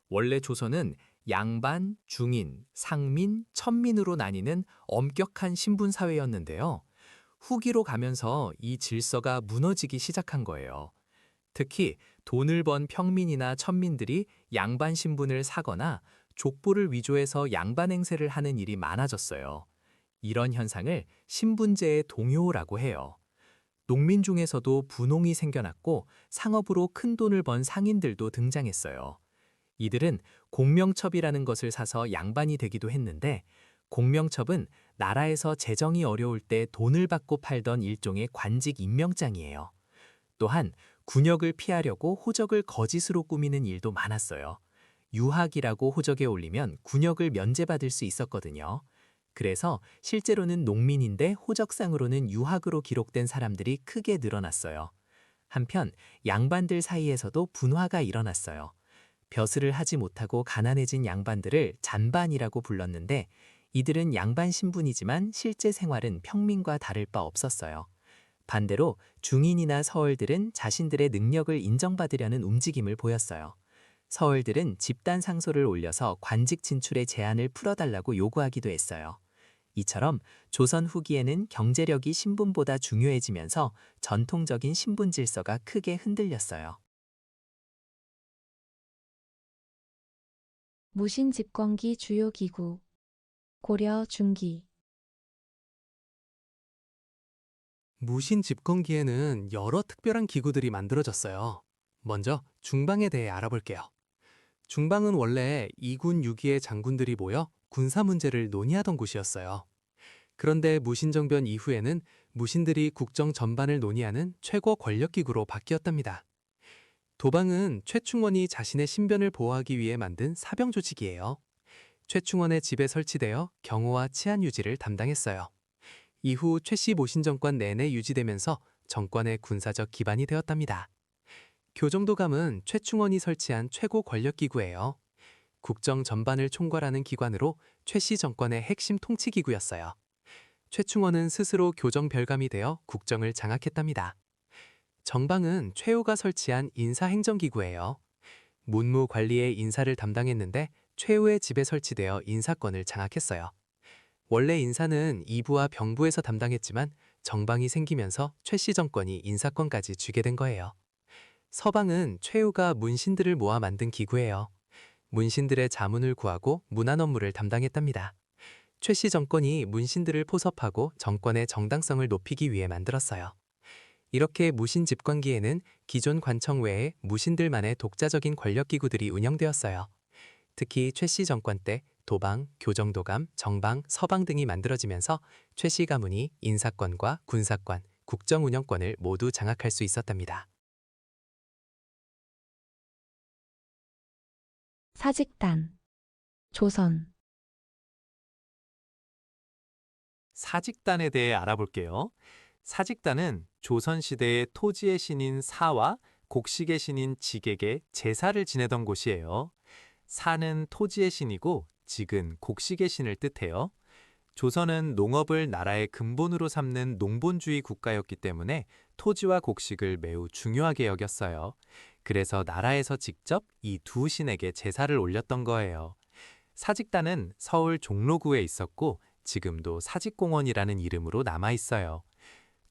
원래 조선은 양반, 중인, 상민, 천민으로 나뉘는 엄격한 신분 사회였는데요. 후기로 가면서 이 질서가 무너지기 시작한 거예요. 특히 돈을 번 평민이나 천민들이 양반 신분을 사거나 족보를 위조해서 양반 행세를 하는 일이 많아졌어요. 이런 현상을 신분제의 동요라고 해요. 농민 중에서도 분홍이 생겨났고 상업으로 큰 돈을 번 상인들도 등장했어요. 이들은 공명첩이라는 것을 사서 양반이 되기도 했는데 공명첩은 나라에서 재정이 어려울 때 돈을 받고 팔던 일종의 관직 임명장이에요. 또한 군역을 피하려고 호적을 거짓으로 꾸미는 일도 많았어요. 유학이라고 호적에 올리면 군역을 면제받을 수 있었거든요. 그래서 실제로는 농민인데 호적상으로는 유학으로 기록된 사람들이 크게 늘어났어요. 한편 양반들 사이에서도 분화가 일어났어요. 벼슬을 하지 못하고 가난해진 양반들을 잔반이라고 불렀는데 이들은 양반 신분이지만 실제 생활은 평민과 다를 바 없었어요. 반대로 중인이나 서얼들은 자신들의 능력을 인정받으려는 움직임을 보였어요. 서울들은 집단 상소를 올려서 관직 진출의 제한을 풀어달라고 요구하기도 했어요. 이처럼 조선 후기에는 경제력이 신분보다 중요해지면서 전통적인 신분 질서가 크게 흔들렸어요. 무신 집권기 주요 기구. 고려 중기. 무신 집권기에는 여러 특별한 기구들이 만들어졌어요. 먼저 중방에 대해 알아볼게요. 중방은 원래 2군 6위의 장군들이 모여 군사 문제를 논의하던 곳이었어요. 그런데 무신정변 이후에는 무신들이 국정 전반을 논의하는 최고 권력기구로 바뀌었답니다. 도방은 최충원이 자신의 신변을 보호하기 위해 만든 사병 조직이에요. 최충원의 집에 설치되어 경호와 치안 유지를 담당했어요. 이후 최씨 모신 정권 내내 유지되면서 정권의 군사적 기반이 되었답니다. 교정도감은 최충원이 설치한 최고 권력기구예요. 국정 전반을 총괄하는 기관으로 최씨 정권의 핵심 통치기구였어요. 최충원은 스스로 교정별감이 되어 국정을 장악했답니다. 정방은 최후가 설치한 인사행정기구예요. 문무 관리의 인사를 담당했는데 최후의 집에 설치되어 인사권을 장악했어요. 원래 인사는 이부와 병부에서 담당했지만 정방이 생기면서 최씨 정권이 인사권까지 쥐게 된 거예요. 서방은 최후가 문신들을 모아 만든 기구예요. 문신들의 자문을 구하고 문안 업무를 담당했답니다. 최씨 정권이 문신들을 포섭하고 정권의 정당성을 높이기 위해 만들었어요. 이렇게 무신 집권기에는 기존 관청 외에 무신들만의 독자적인 권력기구들이 운영되었어요. 특히 최씨 정권 때 도방, 교정도감, 정방, 서방 등이 만들어지면서 최씨 가문이 인사권과 군사권, 국정운영권을 모두 장악할 수 있었답니다. 사직단. 조선. 사직단에 대해 알아볼게요. 사직단은 조선시대의 토지의 신인 사와 곡식의 신인 직에게 제사를 지내던 곳이에요. 사는 토지의 신이고 직은 곡식의 신을 뜻해요. 조선은 농업을 나라의 근본으로 삼는 농본주의 국가였기 때문에 토지와 곡식을 매우 중요하게 여겼어요. 그래서 나라에서 직접 이 두 신에게 제사를 올렸던 거예요. 사직단은 서울 종로구에 있었고 지금도 사직공원이라는 이름으로 남아있어요.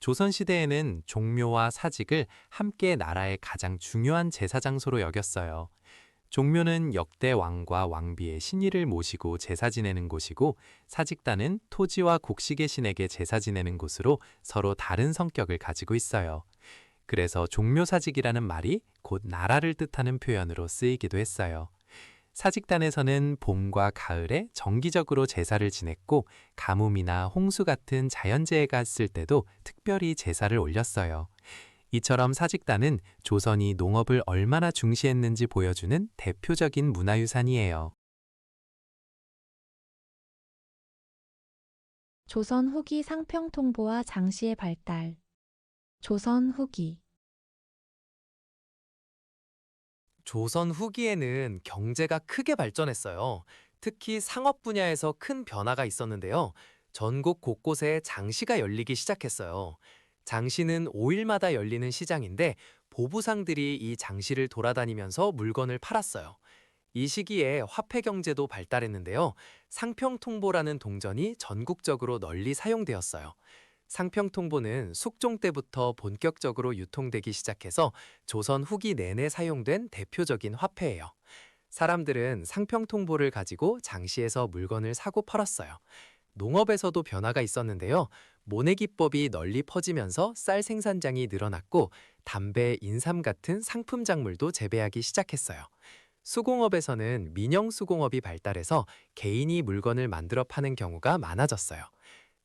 조선시대에는 종묘와 사직을 함께 나라의 가장 중요한 제사 장소로 여겼어요. 종묘는 역대 왕과 왕비의 신의를 모시고 제사 지내는 곳이고 사직단은 토지와 곡식의 신에게 제사 지내는 곳으로 서로 다른 성격을 가지고 있어요. 그래서 종묘사직이라는 말이 곧 나라를 뜻하는 표현으로 쓰이기도 했어요. 사직단에서는 봄과 가을에 정기적으로 제사를 지냈고 가뭄이나 홍수 같은 자연재해가 있을 때도 특별히 제사를 올렸어요. 이처럼 사직단은 조선이 농업을 얼마나 중시했는지 보여주는 대표적인 문화유산이에요. 조선 후기 상평통보와 장시의 발달. 조선 후기. 조선 후기에는 경제가 크게 발전했어요. 특히 상업 분야에서 큰 변화가 있었는데요. 전국 곳곳에 장시가 열리기 시작했어요. 장시는 5일마다 열리는 시장인데 보부상들이 이 장시를 돌아다니면서 물건을 팔았어요. 이 시기에 화폐 경제도 발달했는데요. 상평통보라는 동전이 전국적으로 널리 사용되었어요. 상평통보는 숙종 때부터 본격적으로 유통되기 시작해서 조선 후기 내내 사용된 대표적인 화폐예요. 사람들은 상평통보를 가지고 장시에서 물건을 사고 팔았어요. 농업에서도 변화가 있었는데요. 모내기법이 널리 퍼지면서 쌀 생산량이 늘어났고 담배, 인삼 같은 상품 작물도 재배하기 시작했어요. 수공업에서는 민영 수공업이 발달해서 개인이 물건을 만들어 파는 경우가 많아졌어요.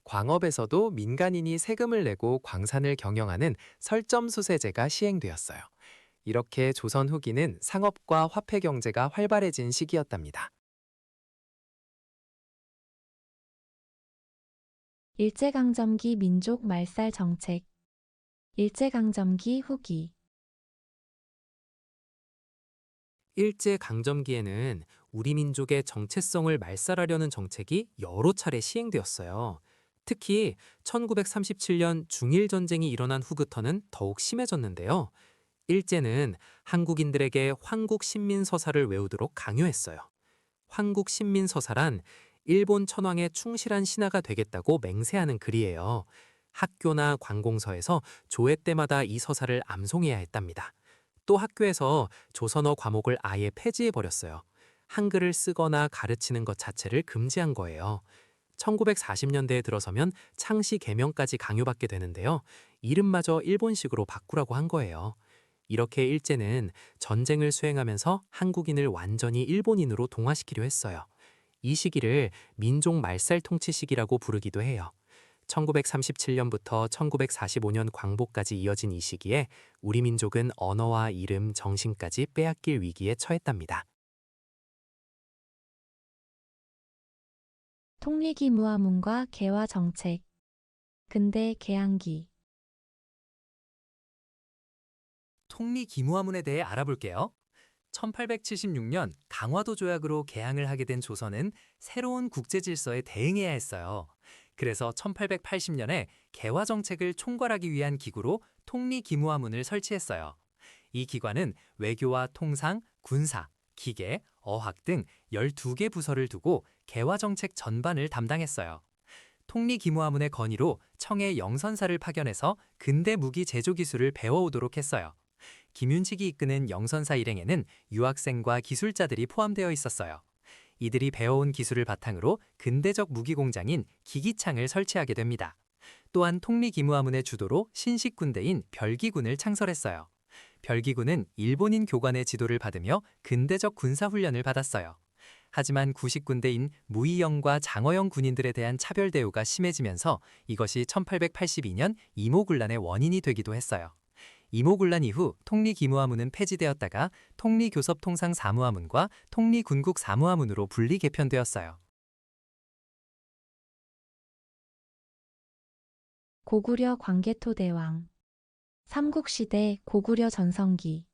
광업에서도 민간인이 세금을 내고 광산을 경영하는 설점수세제가 시행되었어요. 이렇게 조선 후기는 상업과 화폐 경제가 활발해진 시기였답니다. 일제강점기 민족 말살 정책. 일제강점기 후기. 일제강점기에는 우리 민족의 정체성을 말살하려는 정책이 여러 차례 시행되었어요. 특히 1937년 중일전쟁이 일어난 후부터는 더욱 심해졌는데요. 일제는 한국인들에게 황국신민서사를 외우도록 강요했어요. 황국신민서사란 일본 천황의 충실한 신하가 되겠다고 맹세하는 글이에요. 학교나 관공서에서 조회 때마다 이 서사를 암송해야 했답니다. 또 학교에서 조선어 과목을 아예 폐지해버렸어요. 한글을 쓰거나 가르치는 것 자체를 금지한 거예요. 1940년대에 들어서면 창씨 개명까지 강요받게 되는데요. 이름마저 일본식으로 바꾸라고 한 거예요. 이렇게 일제는 전쟁을 수행하면서 한국인을 완전히 일본인으로 동화시키려 했어요. 이 시기를 민족 말살 통치 시기라고 부르기도 해요. 1937년부터 1945년 광복까지 이어진 이 시기에 우리 민족은 언어와 이름, 정신까지 빼앗길 위기에 처했답니다. 통리기무화문과 개화정책. 근대 개항기. 통리기무화문에 대해 알아볼게요. 1876년 강화도 조약으로 개항을 하게 된 조선은 새로운 국제 질서에 대응해야 했어요. 그래서 1880년에 개화 정책을 총괄하기 위한 기구로 통리기무화문을 설치했어요. 이 기관은 외교와 통상, 군사, 기계, 어학 등 12개 부서를 두고 개화 정책 전반을 담당했어요. 통리기무화문의 건의로 청해 영선사를 파견해서 근대 무기 제조 기술을 배워오도록 했어요. 김윤식이 이끄는 영선사 일행에는 유학생과 기술자들이 포함되어 있었어요. 이들이 배워온 기술을 바탕으로 근대적 무기 공장인 기기창을 설치하게 됩니다. 또한 통리기무화문의 주도로 신식 군대인 별기군을 창설했어요. 별기군은 일본인 교관의 지도를 받으며 근대적 군사훈련을 받았어요. 하지만 구식 군대인 무이영과 장어영 군인들에 대한 차별 대우가 심해지면서 이것이 1882년 이모군란의 원인이 되기도 했어요. 이모군란 이후 통리기무화문은 폐지되었다가 통리교섭통상사무화문과 통리군국사무화문으로 분리 개편되었어요. 고구려 광개토대왕. 삼국시대 고구려 전성기.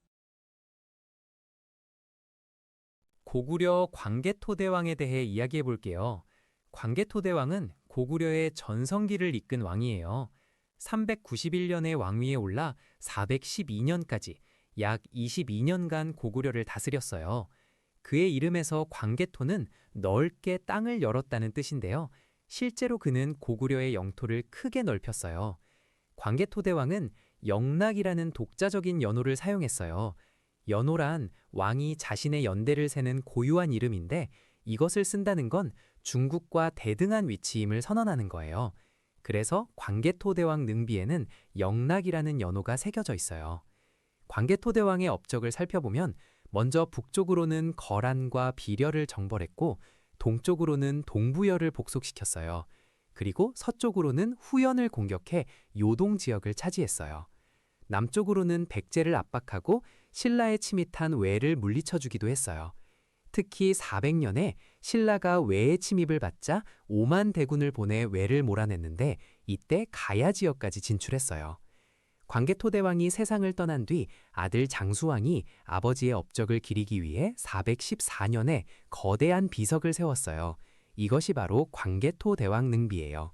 고구려 광개토대왕에 대해 이야기해 볼게요. 광개토대왕은 고구려의 전성기를 이끈 왕이에요. 391년에 왕위에 올라 412년까지 약 22년간 고구려를 다스렸어요. 그의 이름에서 광개토는 넓게 땅을 열었다는 뜻인데요. 실제로 그는 고구려의 영토를 크게 넓혔어요. 광개토대왕은 영락이라는 독자적인 연호를 사용했어요. 연호란 왕이 자신의 연대를 세는 고유한 이름인데 이것을 쓴다는 건 중국과 대등한 위치임을 선언하는 거예요. 그래서 광개토대왕 능비에는 영락이라는 연호가 새겨져 있어요. 광개토대왕의 업적을 살펴보면 먼저 북쪽으로는 거란과 비려를 정벌했고 동쪽으로는 동부여를 복속시켰어요. 그리고 서쪽으로는 후연을 공격해 요동 지역을 차지했어요. 남쪽으로는 백제를 압박하고 신라에 침입한 외를 물리쳐주기도 했어요. 특히 400년에 신라가 외의 침입을 받자 5만 대군을 보내 외를 몰아냈는데 이때 가야 지역까지 진출했어요. 광개토대왕이 세상을 떠난 뒤 아들 장수왕이 아버지의 업적을 기리기 위해 414년에 거대한 비석을 세웠어요. 이것이 바로 광개토대왕 능비예요.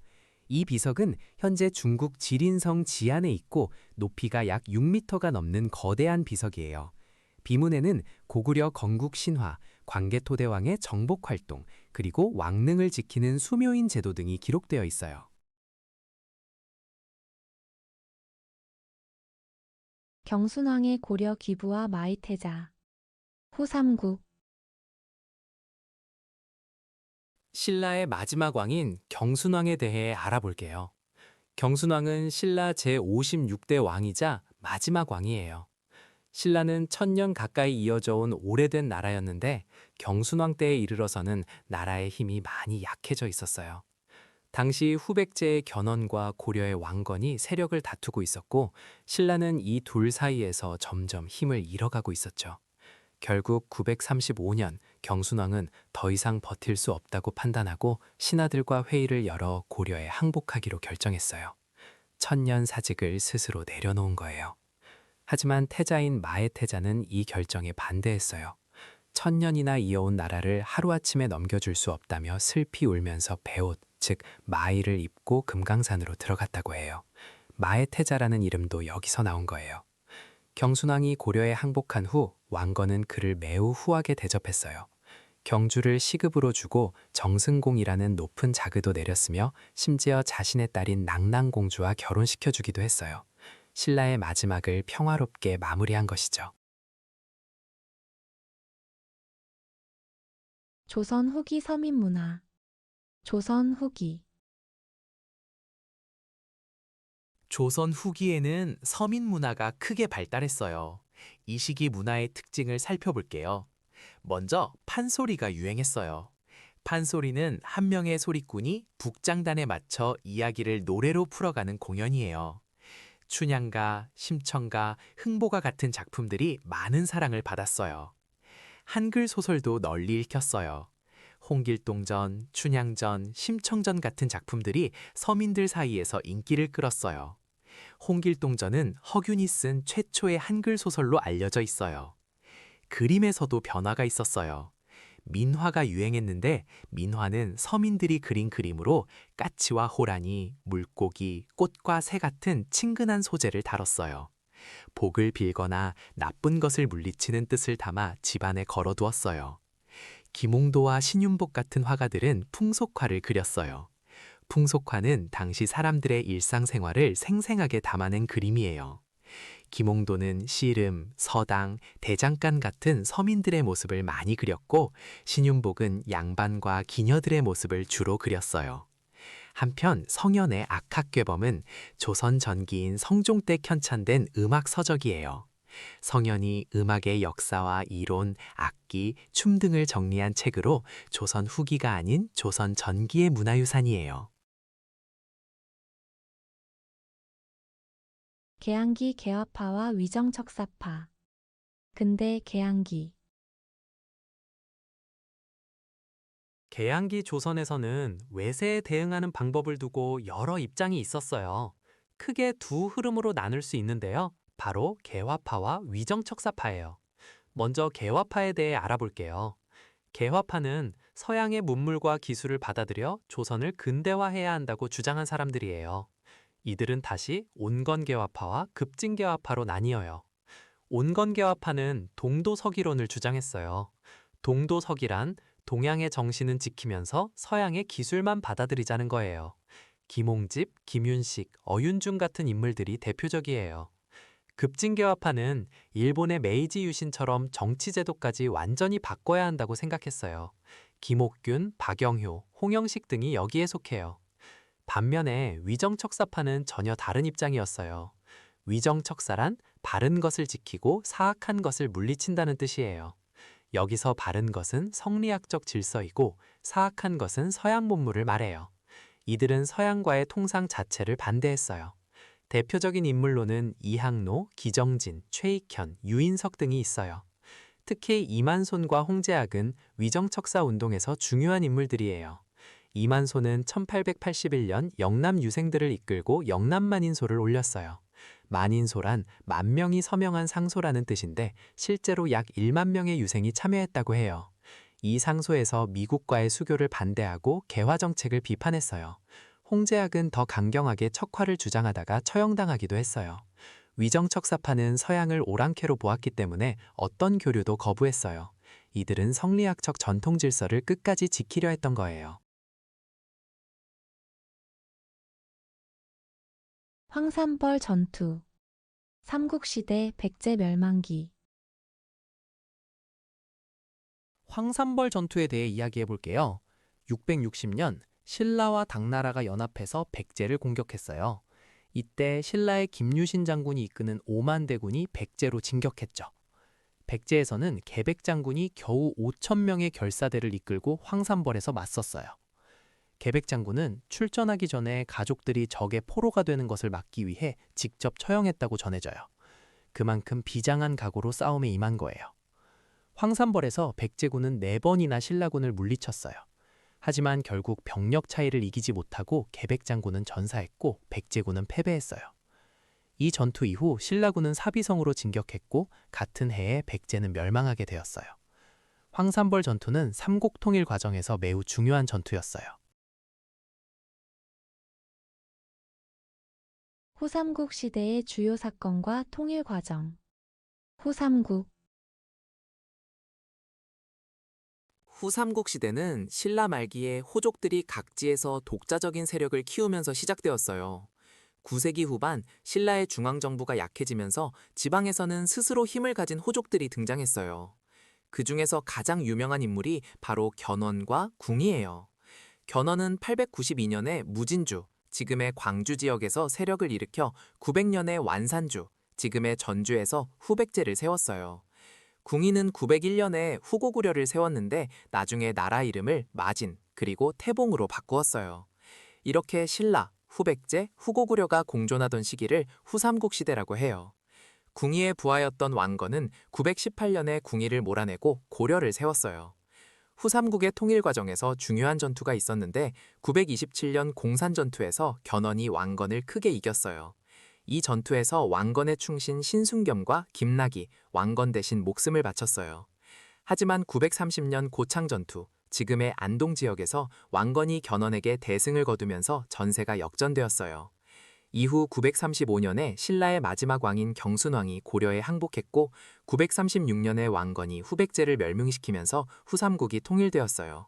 이 비석은 현재 중국 지린성 지안에 있고 높이가 약 6m가 넘는 거대한 비석이에요. 비문에는 고구려 건국 신화, 광개토대왕의 정복 활동, 그리고 왕릉을 지키는 수묘인 제도 등이 기록되어 있어요. 경순왕의 고려 귀부와 마이태자. 후삼국. 신라의 마지막 왕인 경순왕에 대해 알아볼게요. 경순왕은 신라 제56대 왕이자 마지막 왕이에요. 신라는 1000년 가까이 이어져 온 오래된 나라였는데 경순왕 때에 이르러서는 나라의 힘이 많이 약해져 있었어요. 당시 후백제의 견훤과 고려의 왕건이 세력을 다투고 있었고 신라는 이 둘 사이에서 점점 힘을 잃어가고 있었죠. 결국 935년 경순왕은 더 이상 버틸 수 없다고 판단하고 신하들과 회의를 열어 고려에 항복하기로 결정했어요. 1000년 사직을 스스로 내려놓은 거예요. 하지만 태자인 마해태자는 이 결정에 반대했어요. 1000년이나 이어온 나라를 하루아침에 넘겨줄 수 없다며 슬피 울면서 배옷, 즉 마의를 입고 금강산으로 들어갔다고 해요. 마해태자라는 이름도 여기서 나온 거예요. 경순왕이 고려에 항복한 후 왕건은 그를 매우 후하게 대접했어요. 경주를 시급으로 주고 정승공이라는 높은 자그도 내렸으며 심지어 자신의 딸인 낙랑공주와 결혼시켜주기도 했어요. 신라의 마지막을 평화롭게 마무리한 것이죠. 조선 후기 서민 문화. 조선 후기. 조선 후기에는 서민 문화가 크게 발달했어요. 이 시기 문화의 특징을 살펴볼게요. 먼저 판소리가 유행했어요. 판소리는 한 명의 소리꾼이 북장단에 맞춰 이야기를 노래로 풀어가는 공연이에요. 춘향가, 심청가, 흥보가 같은 작품들이 많은 사랑을 받았어요. 한글 소설도 널리 읽혔어요. 홍길동전, 춘향전, 심청전 같은 작품들이 서민들 사이에서 인기를 끌었어요. 홍길동전은 허균이 쓴 최초의 한글 소설로 알려져 있어요. 그림에서도 변화가 있었어요. 민화가 유행했는데 민화는 서민들이 그린 그림으로 까치와 호랑이, 물고기, 꽃과 새 같은 친근한 소재를 다뤘어요. 복을 빌거나 나쁜 것을 물리치는 뜻을 담아 집안에 걸어두었어요. 김홍도와 신윤복 같은 화가들은 풍속화를 그렸어요. 풍속화는 당시 사람들의 일상생활을 생생하게 담아낸 그림이에요. 김홍도는 씨름, 서당, 대장간 같은 서민들의 모습을 많이 그렸고 신윤복은 양반과 기녀들의 모습을 주로 그렸어요. 한편 성현의 악학괴범은 조선 전기인 성종 때 편찬된 음악 서적이에요. 성현이 음악의 역사와 이론, 악기, 춤 등을 정리한 책으로 조선 후기가 아닌 조선 전기의 문화유산이에요. 개항기 개화파와 위정척사파. 근대 개항기. 개항기 조선에서는 외세에 대응하는 방법을 두고 여러 입장이 있었어요. 크게 두 흐름으로 나눌 수 있는데요. 바로 개화파와 위정척사파예요. 먼저 개화파에 대해 알아볼게요. 개화파는 서양의 문물과 기술을 받아들여 조선을 근대화해야 한다고 주장한 사람들이에요. 이들은 다시 온건개화파와 급진개화파로 나뉘어요. 온건개화파는 동도서기론을 주장했어요. 동도서기란 동양의 정신은 지키면서 서양의 기술만 받아들이자는 거예요. 김홍집, 김윤식, 어윤중 같은 인물들이 대표적이에요. 급진개화파는 일본의 메이지 유신처럼 정치제도까지 완전히 바꿔야 한다고 생각했어요. 김옥균, 박영효, 홍영식 등이 여기에 속해요. 반면에 위정척사파는 전혀 다른 입장이었어요. 위정척사란 바른 것을 지키고 사악한 것을 물리친다는 뜻이에요. 여기서 바른 것은 성리학적 질서이고 사악한 것은 서양 문물을 말해요. 이들은 서양과의 통상 자체를 반대했어요. 대표적인 인물로는 이항로, 기정진, 최익현, 유인석 등이 있어요. 특히 이만손과 홍제학은 위정척사 운동에서 중요한 인물들이에요. 이만손은 1881년 영남 유생들을 이끌고 영남만인소를 올렸어요. 만인소란 만 명이 서명한 상소라는 뜻인데 실제로 약 1만 명의 유생이 참여했다고 해요. 이 상소에서 미국과의 수교를 반대하고 개화 정책을 비판했어요. 홍제학은 더 강경하게 척화를 주장하다가 처형당하기도 했어요. 위정척사파는 서양을 오랑캐로 보았기 때문에 어떤 교류도 거부했어요. 이들은 성리학적 전통 질서를 끝까지 지키려 했던 거예요. 황산벌 전투. 삼국시대 백제 멸망기. 황산벌 전투에 대해 이야기해 볼게요. 660년 신라와 당나라가 연합해서 백제를 공격했어요. 이때 신라의 김유신 장군이 이끄는 5만 대군이 백제로 진격했죠. 백제에서는 계백 장군이 겨우 5천 명의 결사대를 이끌고 황산벌에서 맞섰어요. 계백 장군은 출전하기 전에 가족들이 적의 포로가 되는 것을 막기 위해 직접 처형했다고 전해져요. 그만큼 비장한 각오로 싸움에 임한 거예요. 황산벌에서 백제군은 4번이나 신라군을 물리쳤어요. 하지만 결국 병력 차이를 이기지 못하고 계백 장군은 전사했고 백제군은 패배했어요. 이 전투 이후 신라군은 사비성으로 진격했고 같은 해에 백제는 멸망하게 되었어요. 황산벌 전투는 삼국 통일 과정에서 매우 중요한 전투였어요. 후삼국 시대의 주요 사건과 통일 과정. 후삼국, 후삼국 시대는 신라 말기에 호족들이 각지에서 독자적인 세력을 키우면서 시작되었어요. 9세기 후반 신라의 중앙정부가 약해지면서 지방에서는 스스로 힘을 가진 호족들이 등장했어요. 그 중에서 가장 유명한 인물이 바로 견훤과 궁이에요. 견훤은 892년에 무진주, 지금의 광주 지역에서 세력을 일으켜 900년에 완산주, 지금의 전주에서 후백제를 세웠어요. 궁이는 901년에 후고구려를 세웠는데 나중에 나라 이름을 마진, 그리고 태봉으로 바꾸었어요. 이렇게 신라, 후백제, 후고구려가 공존하던 시기를 후삼국 시대라고 해요. 궁이의 부하였던 왕건은 918년에 궁이를 몰아내고 고려를 세웠어요. 후삼국의 통일 과정에서 중요한 전투가 있었는데 927년 공산전투에서 견훤이 왕건을 크게 이겼어요. 이 전투에서 왕건의 충신 신순겸과 김나기, 왕건 대신 목숨을 바쳤어요. 하지만 930년 고창전투, 지금의 안동 지역에서 왕건이 견훤에게 대승을 거두면서 전세가 역전되었어요. 이후 935년에 신라의 마지막 왕인 경순왕이 고려에 항복했고 936년에 왕건이 후백제를 멸망시키면서 후삼국이 통일되었어요.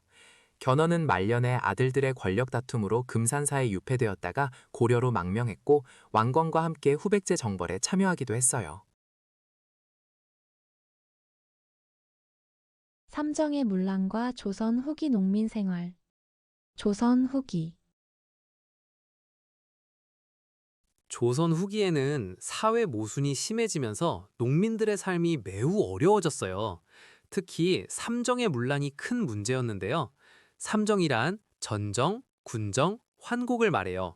견훤은 말년에 아들들의 권력 다툼으로 금산사에 유폐되었다가 고려로 망명했고 왕건과 함께 후백제 정벌에 참여하기도 했어요. 삼정의 문란과 조선 후기 농민 생활. 조선 후기. 조선 후기에는 사회 모순이 심해지면서 농민들의 삶이 매우 어려워졌어요. 특히 삼정의 문란이 큰 문제였는데요. 삼정이란 전정, 군정, 환곡을 말해요.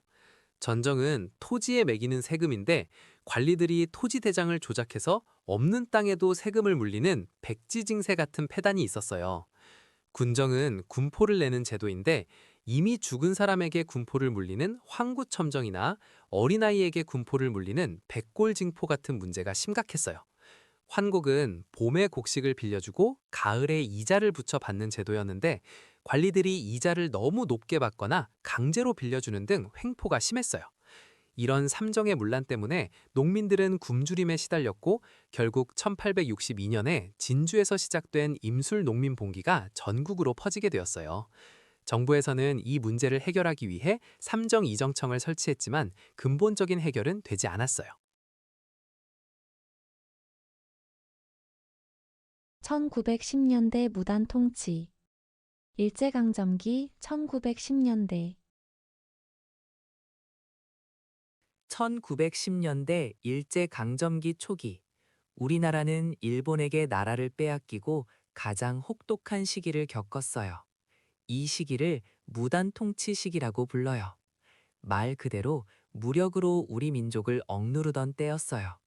전정은 토지에 매기는 세금인데 관리들이 토지 대장을 조작해서 없는 땅에도 세금을 물리는 백지징세 같은 폐단이 있었어요. 군정은 군포를 내는 제도인데 이미 죽은 사람에게 군포를 물리는 황구첨정이나 어린아이에게 군포를 물리는 백골징포 같은 문제가 심각했어요. 환곡은 봄에 곡식을 빌려주고 가을에 이자를 붙여 받는 제도였는데 관리들이 이자를 너무 높게 받거나 강제로 빌려주는 등 횡포가 심했어요. 이런 삼정의 문란 때문에 농민들은 굶주림에 시달렸고 결국 1862년에 진주에서 시작된 임술 농민 봉기가 전국으로 퍼지게 되었어요. 정부에서는 이 문제를 해결하기 위해 삼정 이정청을 설치했지만 근본적인 해결은 되지 않았어요. 1910년대 무단 통치. 일제강점기 1910년대. 1910년대 일제강점기 초기, 우리나라는 일본에게 나라를 빼앗기고 가장 혹독한 시기를 겪었어요. 이 시기를 무단 통치 시기라고 불러요. 말 그대로 무력으로 우리 민족을 억누르던 때였어요.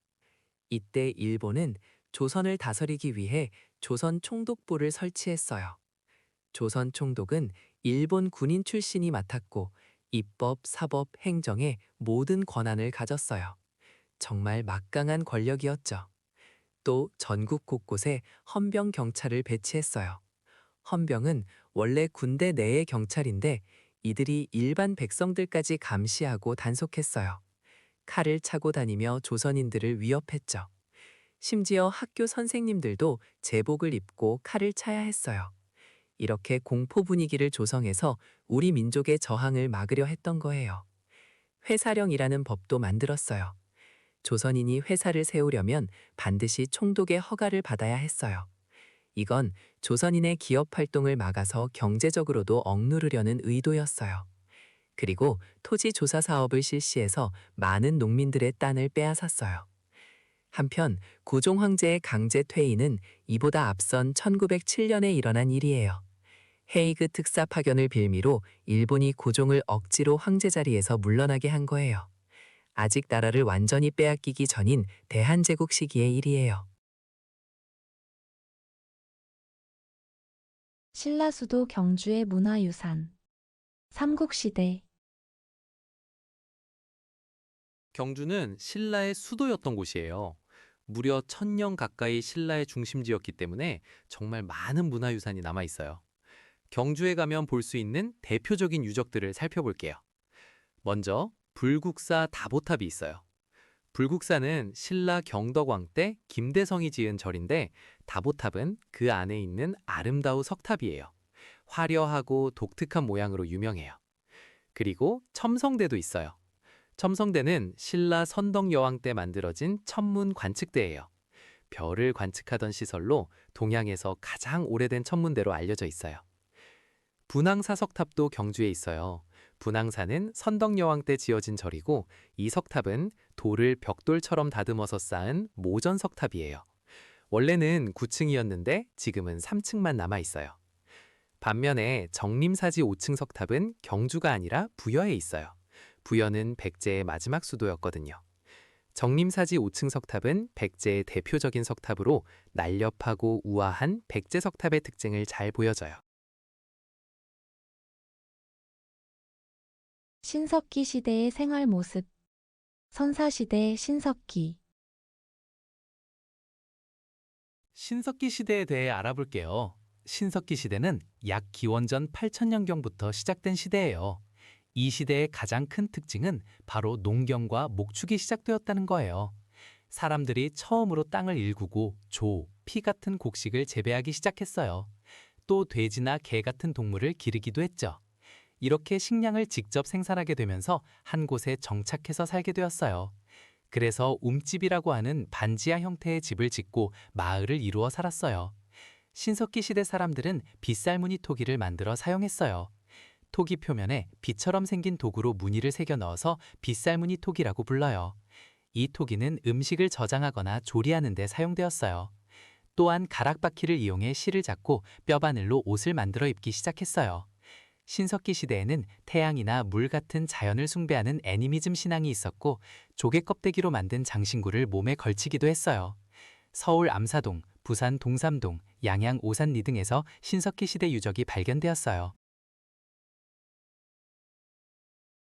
이때 일본은 조선을 다스리기 위해 조선 총독부를 설치했어요. 조선 총독은 일본 군인 출신이 맡았고 입법, 사법, 행정의 모든 권한을 가졌어요. 정말 막강한 권력이었죠. 또 전국 곳곳에 헌병 경찰을 배치했어요. 헌병은 원래 군대 내의 경찰인데 이들이 일반 백성들까지 감시하고 단속했어요. 칼을 차고 다니며 조선인들을 위협했죠. 심지어 학교 선생님들도 제복을 입고 칼을 차야 했어요. 이렇게 공포 분위기를 조성해서 우리 민족의 저항을 막으려 했던 거예요. 회사령이라는 법도 만들었어요. 조선인이 회사를 세우려면 반드시 총독의 허가를 받아야 했어요. 이건 조선인의 기업 활동을 막아서 경제적으로도 억누르려는 의도였어요. 그리고 토지 조사 사업을 실시해서 많은 농민들의 땅을 빼앗았어요. 한편 고종 황제의 강제 퇴위는 이보다 앞선 1907년에 일어난 일이에요. 헤이그 특사 파견을 빌미로 일본이 고종을 억지로 황제 자리에서 물러나게 한 거예요. 아직 나라를 완전히 빼앗기기 전인 대한제국 시기의 일이에요. 신라 수도 경주의 문화유산. 삼국시대. 경주는 신라의 수도였던 곳이에요. 무려 1000년 가까이 신라의 중심지였기 때문에 정말 많은 문화유산이 남아 있어요. 경주에 가면 볼 수 있는 대표적인 유적들을 살펴볼게요. 먼저 불국사 다보탑이 있어요. 불국사는 신라 경덕왕 때 김대성이 지은 절인데 다보탑은 그 안에 있는 아름다운 석탑이에요. 화려하고 독특한 모양으로 유명해요. 그리고 첨성대도 있어요. 첨성대는 신라 선덕여왕 때 만들어진 천문 관측대예요. 별을 관측하던 시설로 동양에서 가장 오래된 천문대로 알려져 있어요. 분황사 석탑도 경주에 있어요. 분황사는 선덕여왕 때 지어진 절이고 이 석탑은 돌을 벽돌처럼 다듬어서 쌓은 모전 석탑이에요. 원래는 9층이었는데 지금은 3층만 남아 있어요. 반면에 정림사지 5층 석탑은 경주가 아니라 부여에 있어요. 부여는 백제의 마지막 수도였거든요. 정림사지 5층 석탑은 백제의 대표적인 석탑으로 날렵하고 우아한 백제 석탑의 특징을 잘 보여줘요. 신석기 시대의 생활 모습. 선사시대 신석기. 신석기 시대에 대해 알아볼게요. 신석기 시대는 약 기원전 8000년경부터 시작된 시대예요. 이 시대의 가장 큰 특징은 바로 농경과 목축이 시작되었다는 거예요. 사람들이 처음으로 땅을 일구고 조, 피 같은 곡식을 재배하기 시작했어요. 또 돼지나 개 같은 동물을 기르기도 했죠. 이렇게 식량을 직접 생산하게 되면서 한 곳에 정착해서 살게 되었어요. 그래서 움집이라고 하는 반지하 형태의 집을 짓고 마을을 이루어 살았어요. 신석기 시대 사람들은 빗살무늬 토기를 만들어 사용했어요. 토기 표면에 비처럼 생긴 도구로 무늬를 새겨 넣어서 빗살무늬 토기라고 불러요. 이 토기는 음식을 저장하거나 조리하는 데 사용되었어요. 또한 가락바퀴를 이용해 실을 잡고 뼈바늘로 옷을 만들어 입기 시작했어요. 신석기 시대에는 태양이나 물 같은 자연을 숭배하는 애니미즘 신앙이 있었고 조개 껍데기로 만든 장신구를 몸에 걸치기도 했어요. 서울 암사동, 부산 동삼동, 양양 오산리 등에서 신석기 시대 유적이 발견되었어요.